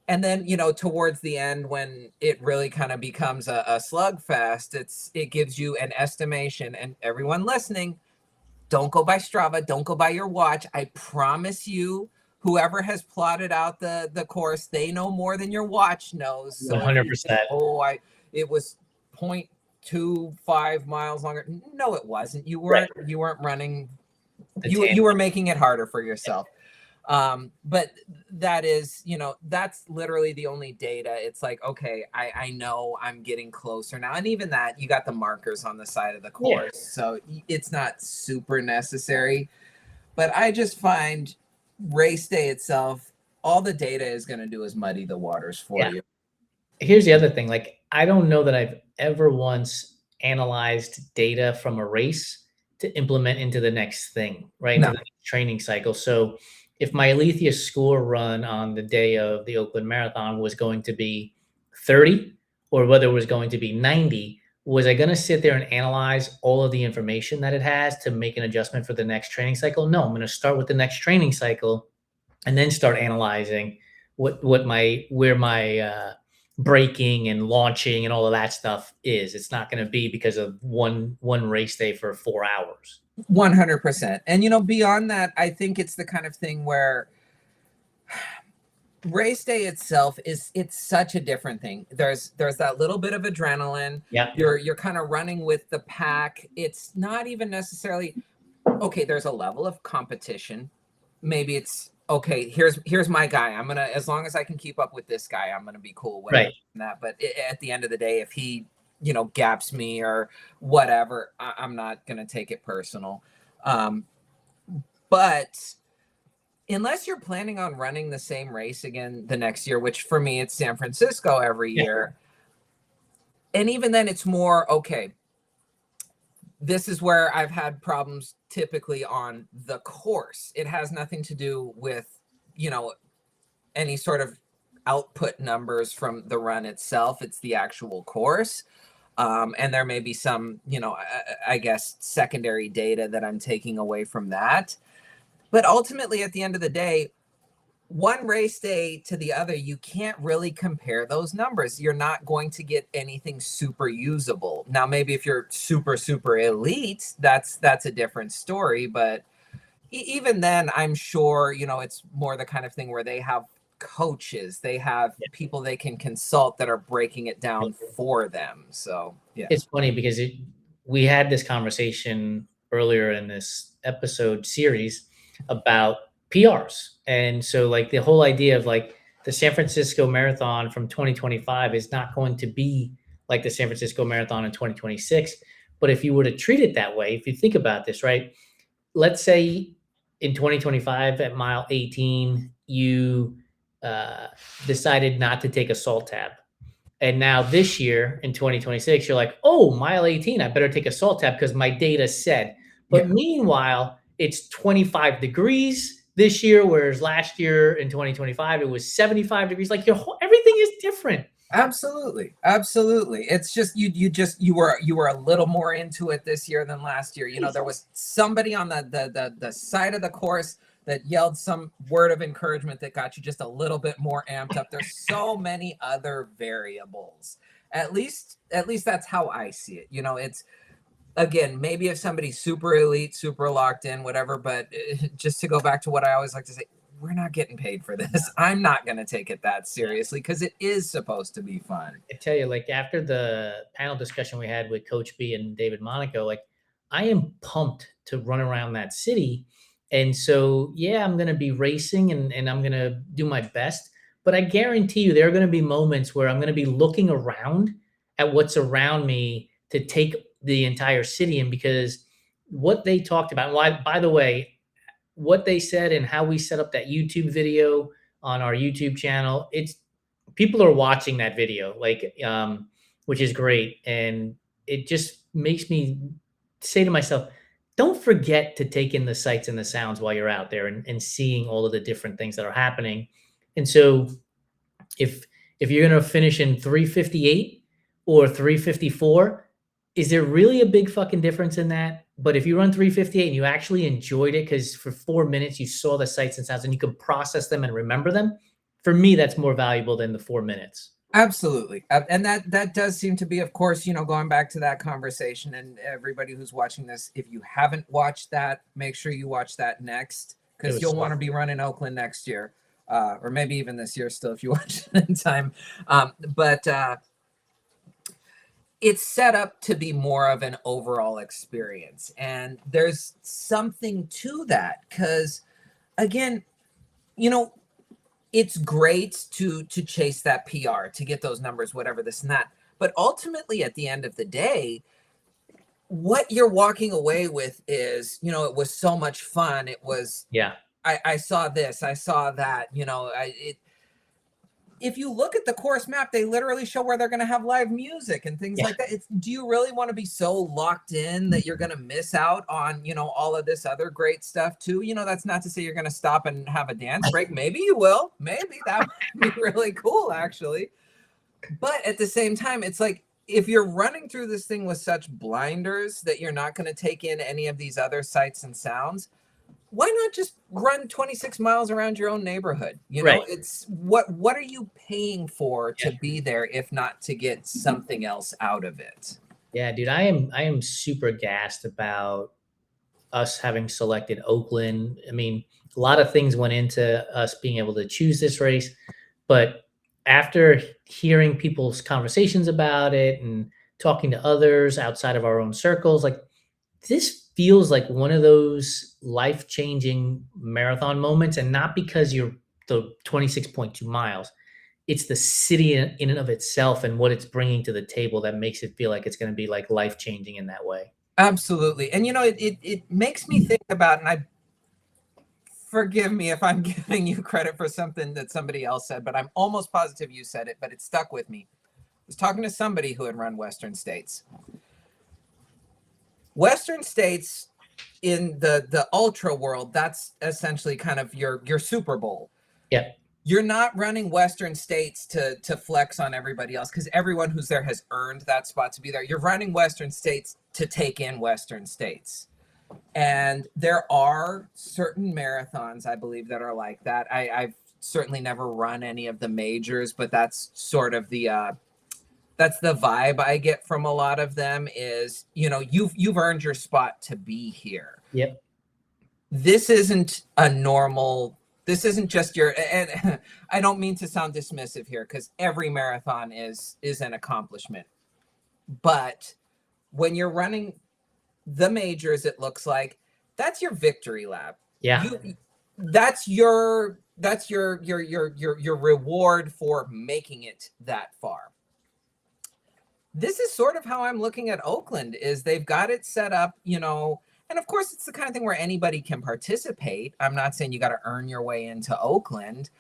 then, towards the end, when it really kind of becomes a slugfest, it gives you an estimation. And everyone listening, don't go by Strava, don't go by your watch. I promise you, whoever has plotted out the course, they know more than your watch knows. So if you think, 100%. it was 0.25 miles longer. No, it wasn't. You Right. weren't running. The You were making it harder for yourself. But that is, that's literally the only data. It's like, okay, I know I'm getting closer now. And even that, you got the markers on the side of the course. Yeah. So it's not super necessary. But I just find race day itself, all the data is going to do is muddy the waters for Yeah. you. Here's the other thing. Like, I don't know that I've ever once analyzed data from a race to implement into the next thing, right? Into No. the next training cycle. So if my Alethea score run on the day of the Oakland Marathon was going to be 30 or whether it was going to be 90, was I going to sit there and analyze all of the information that it has to make an adjustment for the next training cycle? No, I'm going to start with the next training cycle and then start analyzing where my braking and launching and all of that stuff is. It's not going to be because of one race day for 4 hours. 100%. And beyond that, I think it's the kind of thing where race day itself it's such a different thing. There's that little bit of adrenaline. Yeah. You're kind of running with the pack. It's not even necessarily okay. There's a level of competition. Maybe it's okay. Here's my guy. I'm gonna, as long as I can keep up with this guy, I'm gonna be cool with Right. that. But at the end of the day, if he gaps me or whatever, I'm not gonna take it personal. But unless you're planning on running the same race again the next year, which for me, it's San Francisco every year. And even then it's more, okay, this is where I've had problems typically on the course. It has nothing to do with, any sort of output numbers from the run itself. It's the actual course. And there may be some, I guess, secondary data that I'm taking away from that. But ultimately, at the end of the day, one race day to the other, you can't really compare those numbers. You're not going to get anything super usable. Now, maybe if you're super, super elite, that's a different story. But even then, I'm sure, it's more the kind of thing where they have coaches, they have people they can consult that are breaking it down for them. So, yeah. It's funny because we had this conversation earlier in this episode series about PRs. And so like the whole idea of like the San Francisco Marathon from 2025 is not going to be like the San Francisco Marathon in 2026. But if you were to treat it that way, if you think about this, right? Let's say in 2025 at mile 18, you decided not to take a salt tab. And now this year in 2026, you're like, oh, mile 18, I better take a salt tab because my data said. But meanwhile, it's 25 degrees this year, whereas last year in 2025, it was 75 degrees. Like everything is different. Absolutely. It's just you were a little more into it this year than last year. There was somebody on the side of the course that yelled some word of encouragement that got you just a little bit more amped up. There's so many other variables. At least that's how I see it. It's, again, maybe if somebody's super elite, super locked in, whatever, but just to go back to what I always like to say, we're not getting paid for this. I'm not going to take it that seriously because it is supposed to be fun. I tell you, like after the panel discussion we had with Coach B and David Monaco, like I am pumped to run around that city. And so, yeah, I'm going to be racing and I'm going to do my best. But I guarantee you there are going to be moments where I'm going to be looking around at what's around me to take the entire city in, because what they talked about, why, by the way, what they said and how we set up that YouTube video on our YouTube channel, it's people are watching that video, like, which is great. And it just makes me say to myself, don't forget to take in the sights and the sounds while you're out there and seeing all of the different things that are happening. And so if you're going to finish in 3:58 or 3:54, is there really a big fucking difference in that? But if you run 3:58 and you actually enjoyed it because for 4 minutes you saw the sights and sounds and you could process them and remember them, for me, that's more valuable than the 4 minutes. Absolutely. And that does seem to be, of course, going back to that conversation, and everybody who's watching this, if you haven't watched that, make sure you watch that next. because you'll want to be running Oakland next year, or maybe even this year still if you watch it in time. But it's set up to be more of an overall experience. And there's something to that because, again, you know, it's great to chase that PR, to get those numbers, whatever, this and that. But ultimately, at the end of the day, what you're walking away with is, you know, it was so much fun. It was, I saw this, I saw that, you know, if you look at the course map, they literally show where they're going to have live music and things like that. Do you really want to be so locked in that you're going to miss out on, you know, all of this other great stuff too? You know, that's not to say you're going to stop and have a dance break. Maybe you will. Maybe that would be really cool, actually. But at the same time, it's like, if you're running through this thing with such blinders that you're not going to take in any of these other sights and sounds, why not just run 26 miles around your own neighborhood? You know, it's what are you paying for to be there if not to get something else out of it? Yeah, dude, I am super gassed about us having selected Oakland. I mean, a lot of things went into us being able to choose this race, but after hearing people's conversations about it and talking to others outside of our own circles, like, this feels like one of those life-changing marathon moments, and not because you're the 26.2 miles. It's the city in and of itself and what it's bringing to the table that makes it feel like it's going to be like life-changing in that way. Absolutely. And, you know, it makes me think about, and forgive me if I'm giving you credit for something that somebody else said, but I'm almost positive you said it, but it stuck with me. I was talking to somebody who had run Western States. Western States in the ultra world, that's essentially kind of your Super Bowl. Yeah. You're not running Western States to flex on everybody else, because everyone who's there has earned that spot to be there. You're running Western States to take in Western States. And there are certain marathons, I believe, that are like that. I've certainly never run any of the majors, but that's sort of that's the vibe I get from a lot of them is, you know, you've earned your spot to be here. Yep. This isn't a normal, this isn't just your, and I don't mean to sound dismissive here, because every marathon is an accomplishment. But when you're running the majors, it looks like that's your victory lap. Yeah. That's your reward for making it that far. This is sort of how I'm looking at Oakland, is they've got it set up, you know, and of course it's the kind of thing where anybody can participate. I'm not saying you got to earn your way into Oakland.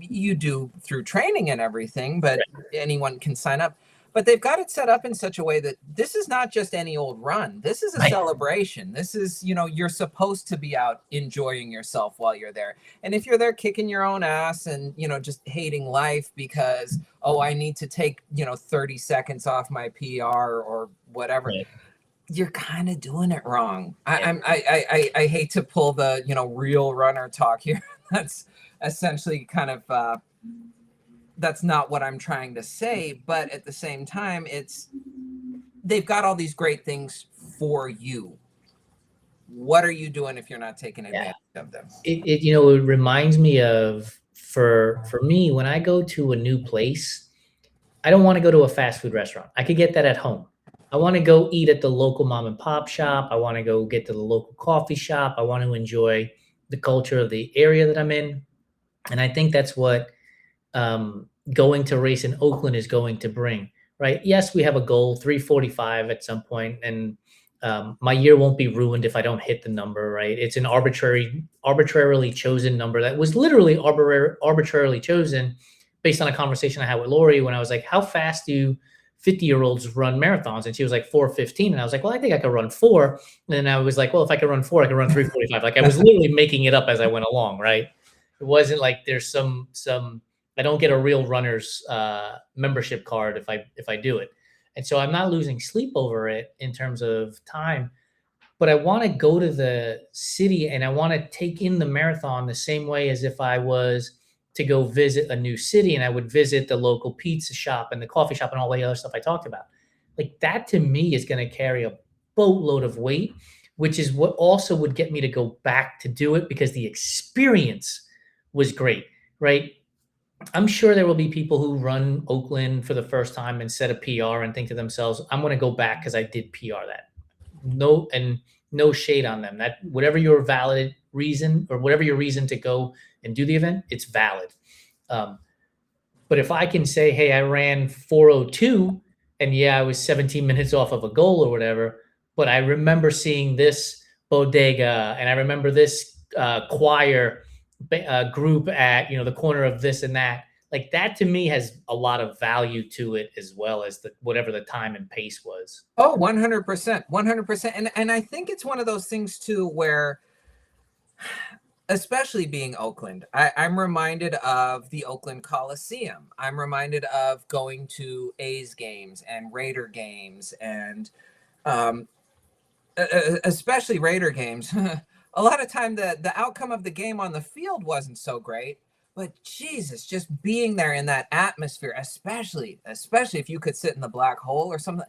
You do through training and everything, but anyone can sign up. But they've got it set up in such a way that this is not just any old run. This is a celebration. This is, you know, you're supposed to be out enjoying yourself while you're there. And if you're there kicking your own ass and, you know, just hating life because, oh, I need to take, you know, 30 seconds off my PR or whatever, you're kind of doing it wrong. I hate to pull the, you know, real runner talk here. That's essentially kind of, that's not what I'm trying to say, but at the same time, they've got all these great things for you. What are you doing if you're not taking advantage of them? It you know, it reminds me of, for me, when I go to a new place, I don't want to go to a fast food restaurant. I could get that at home. I want to go eat at the local mom and pop shop. I want to go get to the local coffee shop. I want to enjoy the culture of the area that I'm in. And I think that's what going to race in Oakland is going to bring, right? Yes, we have a goal, 345 at some point, and my year won't be ruined if I don't hit the number, right? It's an arbitrarily chosen number that was literally arbitrarily chosen based on a conversation I had with Lori when I was like, how fast do 50-year-olds run marathons? And she was like 4:15. And I was like, well, I think I could run 4. And then I was like, well, if I could run 4, I could run 3:45. Like, I was literally making it up as I went along, right? It wasn't like there's some I don't get a real runner's membership card if I do it. And so I'm not losing sleep over it in terms of time, but I want to go to the city and I want to take in the marathon the same way as if I was to go visit a new city and I would visit the local pizza shop and the coffee shop and all the other stuff I talked about. Like, that to me is going to carry a boatload of weight which is what also would get me to go back to do it because the experience was great, right? I'm sure there will be people who run Oakland for the first time and set a PR and think to themselves, I'm going to go back because I did PR that. No, and no shade on them. That whatever your valid reason or whatever your reason to go and do the event, it's valid. But if I can say, hey, I ran 4:02 and yeah, I was 17 minutes off of a goal or whatever, but I remember seeing this bodega and I remember this choir group at, the corner of this and that. Like that to me has a lot of value to it as well as whatever the time and pace was. Oh, 100%, 100%. And I think it's one of those things too, where especially being Oakland, I'm reminded of the Oakland Coliseum. I'm reminded of going to A's games and Raider games and especially Raider games. A lot of time the outcome of the game on the field wasn't so great, but Jesus, just being there in that atmosphere, especially if you could sit in the black hole or something,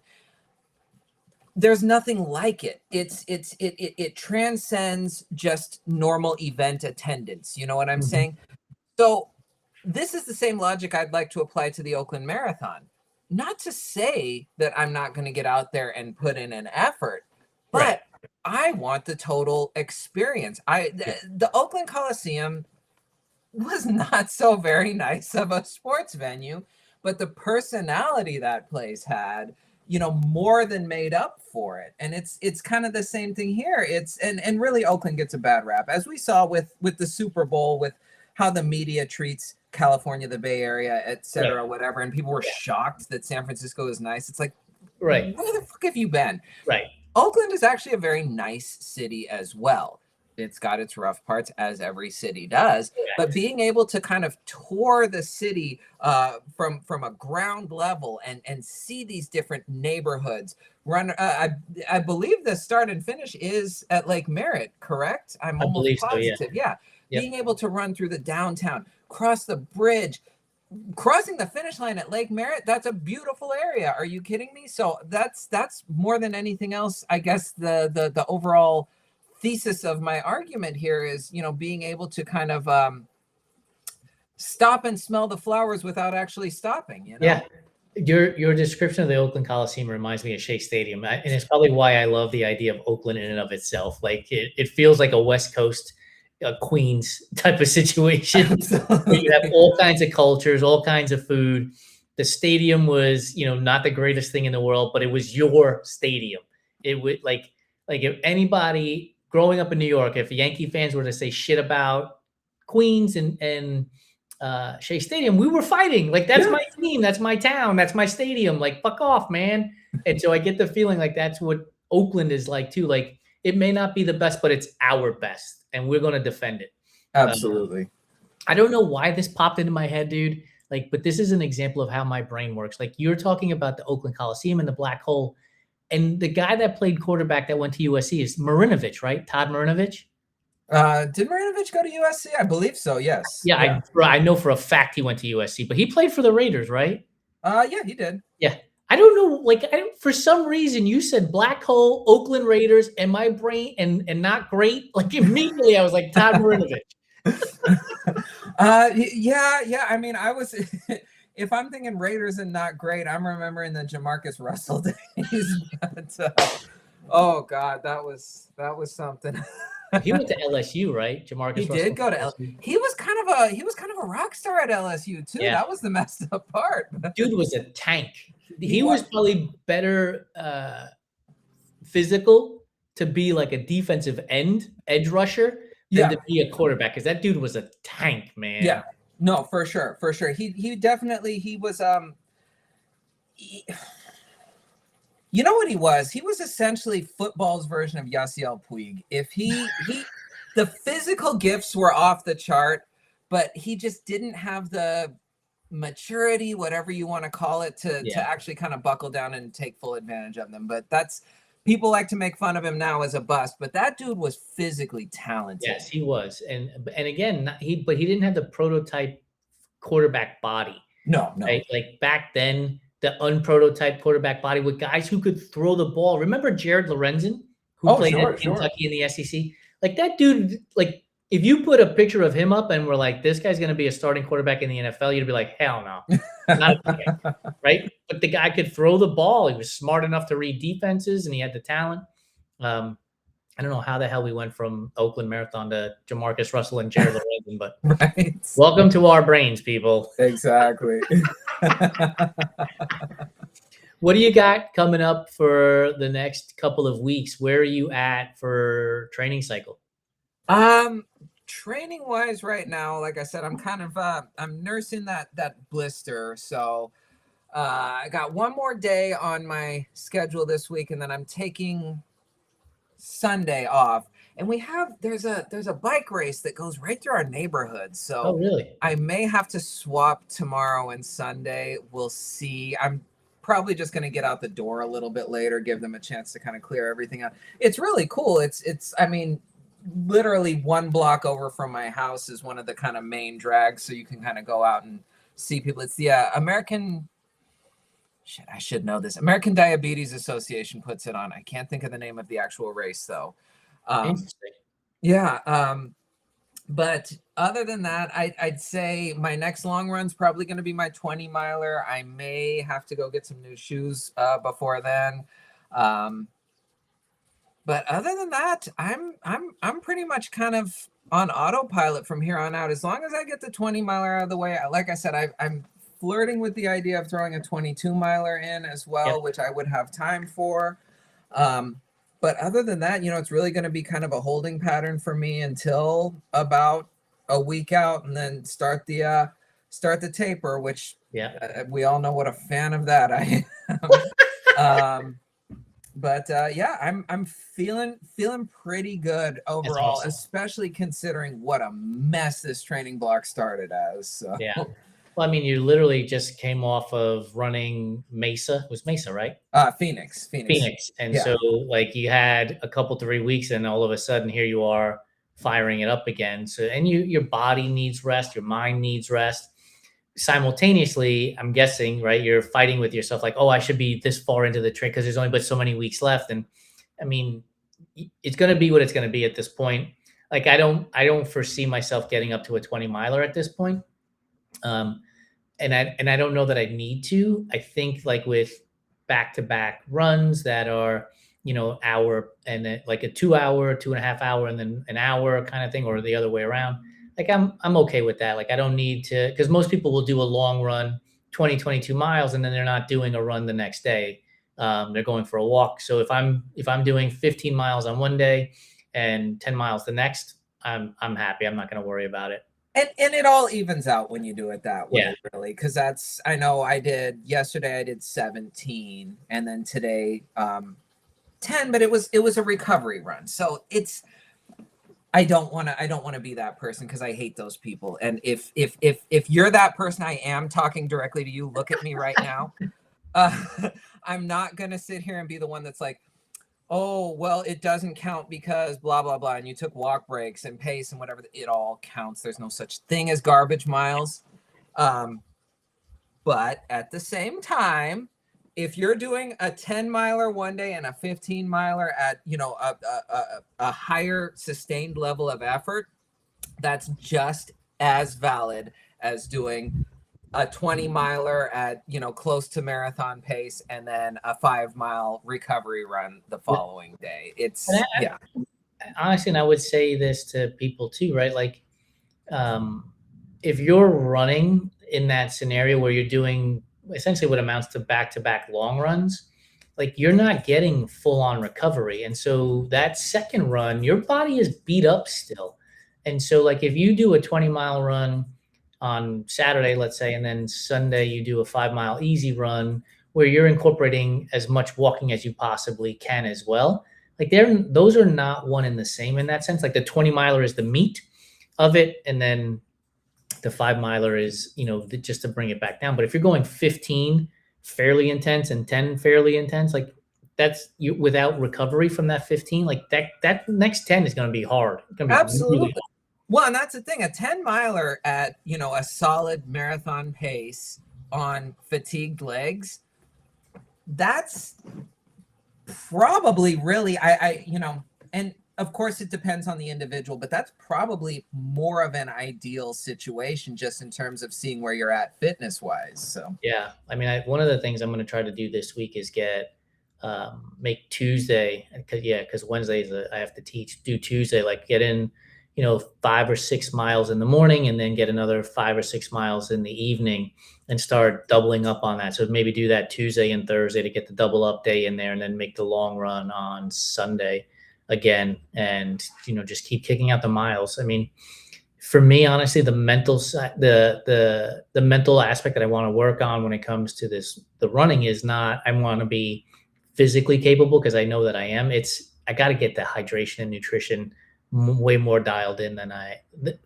there's nothing like it. It transcends just normal event attendance. You know what I'm saying? So this is the same logic I'd like to apply to the Oakland Marathon. Not to say that I'm not going to get out there and put in an effort, but right. I want the total experience. The Oakland Coliseum was not so very nice of a sports venue, but the personality that place had, more than made up for it. And it's kind of the same thing here. And really Oakland gets a bad rap, as we saw with the Super Bowl, with how the media treats California, the Bay Area, et cetera, whatever. And people were shocked that San Francisco is nice. It's like, right. Where the fuck have you been? Right. Oakland is actually a very nice city as well. It's got its rough parts, as every city does, but being able to kind of tour the city from a ground level and see these different neighborhoods run. I believe the start and finish is at Lake Merritt, correct? I'm almost positive. So, yeah. Yep. Being able to run through the downtown, cross the bridge, crossing the finish line at Lake Merritt, that's a beautiful area. Are you kidding me? So that's more than anything else, I guess the overall thesis of my argument here is, being able to kind of stop and smell the flowers without actually stopping, Yeah. Your description of the Oakland Coliseum reminds me of Shea Stadium. And it's probably why I love the idea of Oakland in and of itself. Like it feels like a West Coast Queens type of situation. You have all kinds of cultures, all kinds of food. The stadium was, not the greatest thing in the world, but it was your stadium. It would like if anybody growing up in New York, if Yankee fans were to say shit about Queens and Shea Stadium, we were fighting. Like, that's my team, that's my town, that's my stadium. Like, fuck off, man. And so I get the feeling like that's what Oakland is like too. Like, it may not be the best, but it's our best, and we're going to defend it. Absolutely. I don't know why this popped into my head, dude. Like, but this is an example of how my brain works. Like, you're talking about the Oakland Coliseum and the black hole. And the guy that played quarterback that went to USC is Marinovich, right? Todd Marinovich. Did Marinovich go to USC? I believe so. Yes. Yeah. I know for a fact he went to USC, but he played for the Raiders, right? Yeah, he did. Yeah. I don't know. Like, for some reason, you said black hole, Oakland Raiders, and my brain and not great. Like, immediately, I was like, Todd Marinovich. Yeah. I mean, I was. If I'm thinking Raiders and not great, I'm remembering the Jamarcus Russell days. But, oh God, that was something. He went to LSU, right? Jamarcus Russell did go to LSU. He was kind of a rock star at LSU too. Yeah. That was the messed up part. Dude was a tank. He was probably better physical to be like a defensive edge rusher than to be a quarterback, because that dude was a tank, man. Yeah. No, for sure. He definitely, he was, you know what he was? He was essentially football's version of Yasiel Puig. If the physical gifts were off the chart, but he just didn't have the maturity, whatever you want to call it, to actually kind of buckle down and take full advantage of them. But people like to make fun of him now as a bust, but that dude was physically talented. Yes, he was. And again, he didn't have the prototype quarterback body. No. Right? Like back then, the unprototyped quarterback body with guys who could throw the ball. Remember Jared Lorenzen, who played at Kentucky in the SEC. Like that dude, like if you put a picture of him up and we're like, this guy's going to be a starting quarterback in the NFL, you'd be like, hell no, not a chance, right? But the guy could throw the ball. He was smart enough to read defenses, and he had the talent. I don't know how the hell we went from Oakland Marathon to Jamarcus Russell and Jared Lorenzen, but right. Welcome to our brains, people. Exactly. What do you got coming up for the next couple of weeks? Where are you at for training cycle? Training wise right now, like I said, I'm kind of I'm nursing that blister. So I got one more day on my schedule this week, and then I'm taking Sunday off. And there's a bike race that goes right through our neighborhood. So oh, really? I may have to swap tomorrow and Sunday. We'll see. I'm probably just going to get out the door a little bit later, give them a chance to kind of clear everything out. It's really cool. It's I mean, literally 1 block over from my house is one of the kind of main drags, so you can kind of go out and see people. It's the American I should know this. American Diabetes Association puts it on. I can't think of the name of the actual race though. Interesting. Yeah. But other than that, I'd say my next long run's probably going to be my 20 miler. I may have to go get some new shoes before then. But other than that, I'm pretty much kind of on autopilot from here on out. As long as I get the 20 miler out of the way, like I said, I'm flirting with the idea of throwing a 22 miler in as well, Yep. which I would have time for. But other than that, it's really going to be kind of a holding pattern for me until about a week out, and then start the taper, which we all know what a fan of that I am. But I'm feeling pretty good overall, awesome. Especially considering what a mess this training block started as. So. Yeah. Well, I mean, you literally just came off of running Mesa. It was Mesa, right? Phoenix. And so like you had a couple, 3 weeks, and all of a sudden here you are firing it up again. So, and your body needs rest, your mind needs rest. Simultaneously, I'm guessing, right, you're fighting with yourself like, oh, I should be this far into the train because there's only but so many weeks left. And I mean, it's going to be what it's going to be at this point. Like, I don't foresee myself getting up to a 20 miler at this point. And I don't know that I need to. I think like with back-to-back runs that are, hour and then like a 2 hour, 2.5 hour, and then an hour kind of thing, or the other way around. Like I'm okay with that. Like I don't need to, because most people will do a long run, 20, 22 miles, and then they're not doing a run the next day. They're going for a walk. So if I'm doing 15 miles on one day and 10 miles the next, I'm happy. I'm not going to worry about it. And it all evens out when you do it that way, really. Because I know yesterday I did 17, and then today 10, but it was a recovery run. So I don't want to be that person, because I hate those people. And if you're that person, I am talking directly to you. Look at me right now. I'm not going to sit here and be the one that's like, oh, well, it doesn't count because blah, blah, blah. And you took walk breaks and pace and whatever. It all counts. There's no such thing as garbage miles. But at the same time, if you're doing a 10 miler one day and a 15 miler at, a higher sustained level of effort, that's just as valid as doing a 20 miler at, close to marathon pace, and then a 5 mile recovery run the following day. Honestly, and I would say this to people too, right? Like, if you're running in that scenario where you're doing essentially what amounts to back-to-back long runs, like you're not getting full-on recovery. And so that second run, your body is beat up still. And so like if you do a 20-mile run on Saturday, let's say, and then Sunday you do a 5-mile easy run where you're incorporating as much walking as you possibly can as well. Like those are not one and the same in that sense. Like the 20-miler is the meat of it, and then the 5-miler is, just to bring it back down. But if you're going 15 fairly intense and 10 fairly intense, like that's you without recovery from that 15, like that next 10 is going to be hard. It's gonna be absolutely really hard. Well, and that's the thing, a 10 miler at, a solid marathon pace on fatigued legs, that's Probably really, I and of course it depends on the individual, but that's probably more of an ideal situation just in terms of seeing where you're at fitness wise. So Yeah, I mean, one of the things I'm going to try to do this week is make Tuesday, because Wednesdays I have to teach. Do Tuesday, like get in, 5 or 6 miles in the morning, and then get another 5 or 6 miles in the evening, and start doubling up on that. So maybe do that Tuesday and Thursday to get the double up day in there, and then make the long run on Sunday again, and just keep kicking out the miles. I mean, for me, honestly, the mental side, the mental aspect that I want to work on when it comes to the running is not, I want to be physically capable, because I know that I am. I got to get the hydration and nutrition way more dialed in than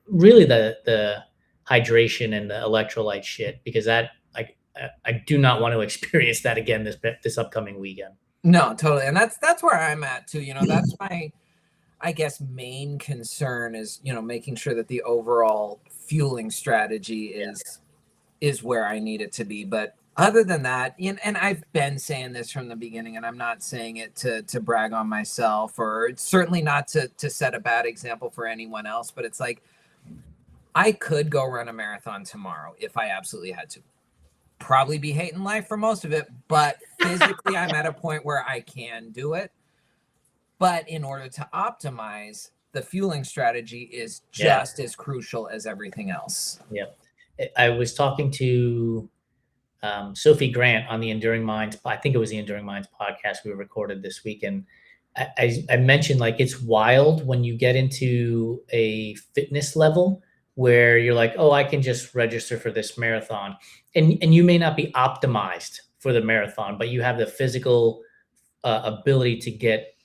really the hydration and the electrolyte shit, because I do not want to experience that again this upcoming weekend. no, totally. And that's where I'm at too. That's my, I guess, main concern is, making sure that the overall fueling strategy is where I need it to be. But other than that, and I've been saying this from the beginning, and I'm not saying it to brag on myself, or certainly not to set a bad example for anyone else, but it's like, I could go run a marathon tomorrow if I absolutely had to. Probably be hating life for most of it, but physically I'm at a point where I can do it. But in order to optimize, the fueling strategy is just as crucial as everything else. Yeah. I was talking to Sophie Grant on the Enduring Minds. I think it was the Enduring Minds podcast we recorded this week. And I mentioned, like, it's wild when you get into a fitness level where you're like, oh, I can just register for this marathon. And you may not be optimized for the marathon, but you have the physical ability to get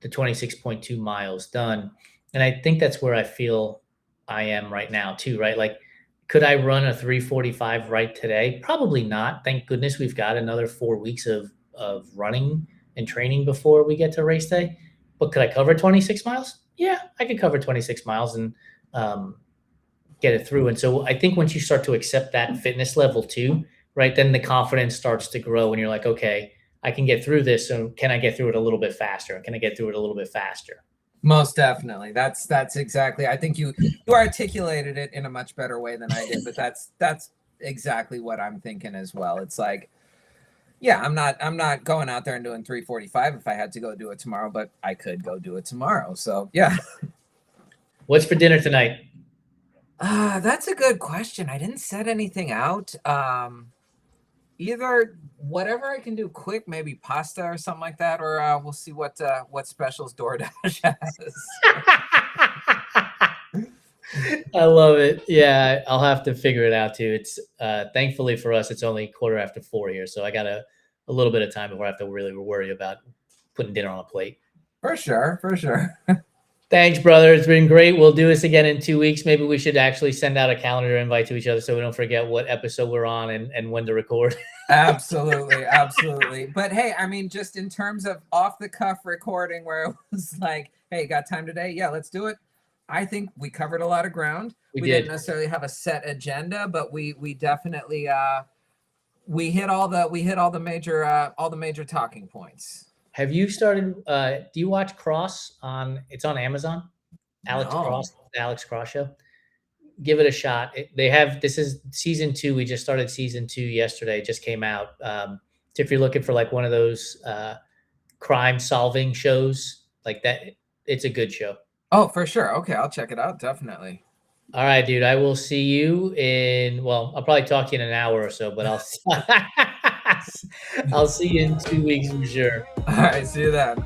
the 26.2 miles done. And I think that's where I feel I am right now too, right? Like, could I run a 3:45 right today? Probably not. Thank goodness we've got another 4 weeks of running and training before we get to race day. But could I cover 26 miles? Yeah, I could cover 26 miles and get it through. And so I think once you start to accept that fitness level too, right, then the confidence starts to grow, and you're like, okay, I can get through this. So can I get through it a little bit faster? Can I get through it a little bit faster? Most definitely. That's exactly. I think you articulated it in a much better way than I did, but that's exactly what I'm thinking as well. It's like, yeah, I'm not going out there and doing 3:45 if I had to go do it tomorrow, but I could go do it tomorrow. So yeah. What's for dinner tonight? That's a good question. I didn't set anything out. Either whatever I can do quick, maybe pasta or something like that, or we'll see what specials DoorDash has. I love it. Yeah, I'll have to figure it out too. It's thankfully for us, it's only 4:15 here, so I got a little bit of time before I have to really worry about putting dinner on a plate. For sure. Thanks, brother. It's been great. We'll do this again in 2 weeks. Maybe we should actually send out a calendar invite to each other so we don't forget what episode we're on and when to record. Absolutely. But hey, I mean, just in terms of off the cuff recording where it was like, hey, got time today? Yeah, let's do it. I think we covered a lot of ground. We didn't necessarily have a set agenda, but we definitely we hit all the major talking points. Have you started? Do you watch Cross it's on Amazon? Alex Cross show. Give it a shot. This is season 2. We just started season 2 yesterday. It just came out. So if you're looking for like one of those crime solving shows like that, it's a good show. Oh, for sure. Okay, I'll check it out. Definitely. All right, dude. I will see you I'll probably talk to you in an hour or so, but I'll see you in 2 weeks for sure. All right, see you then.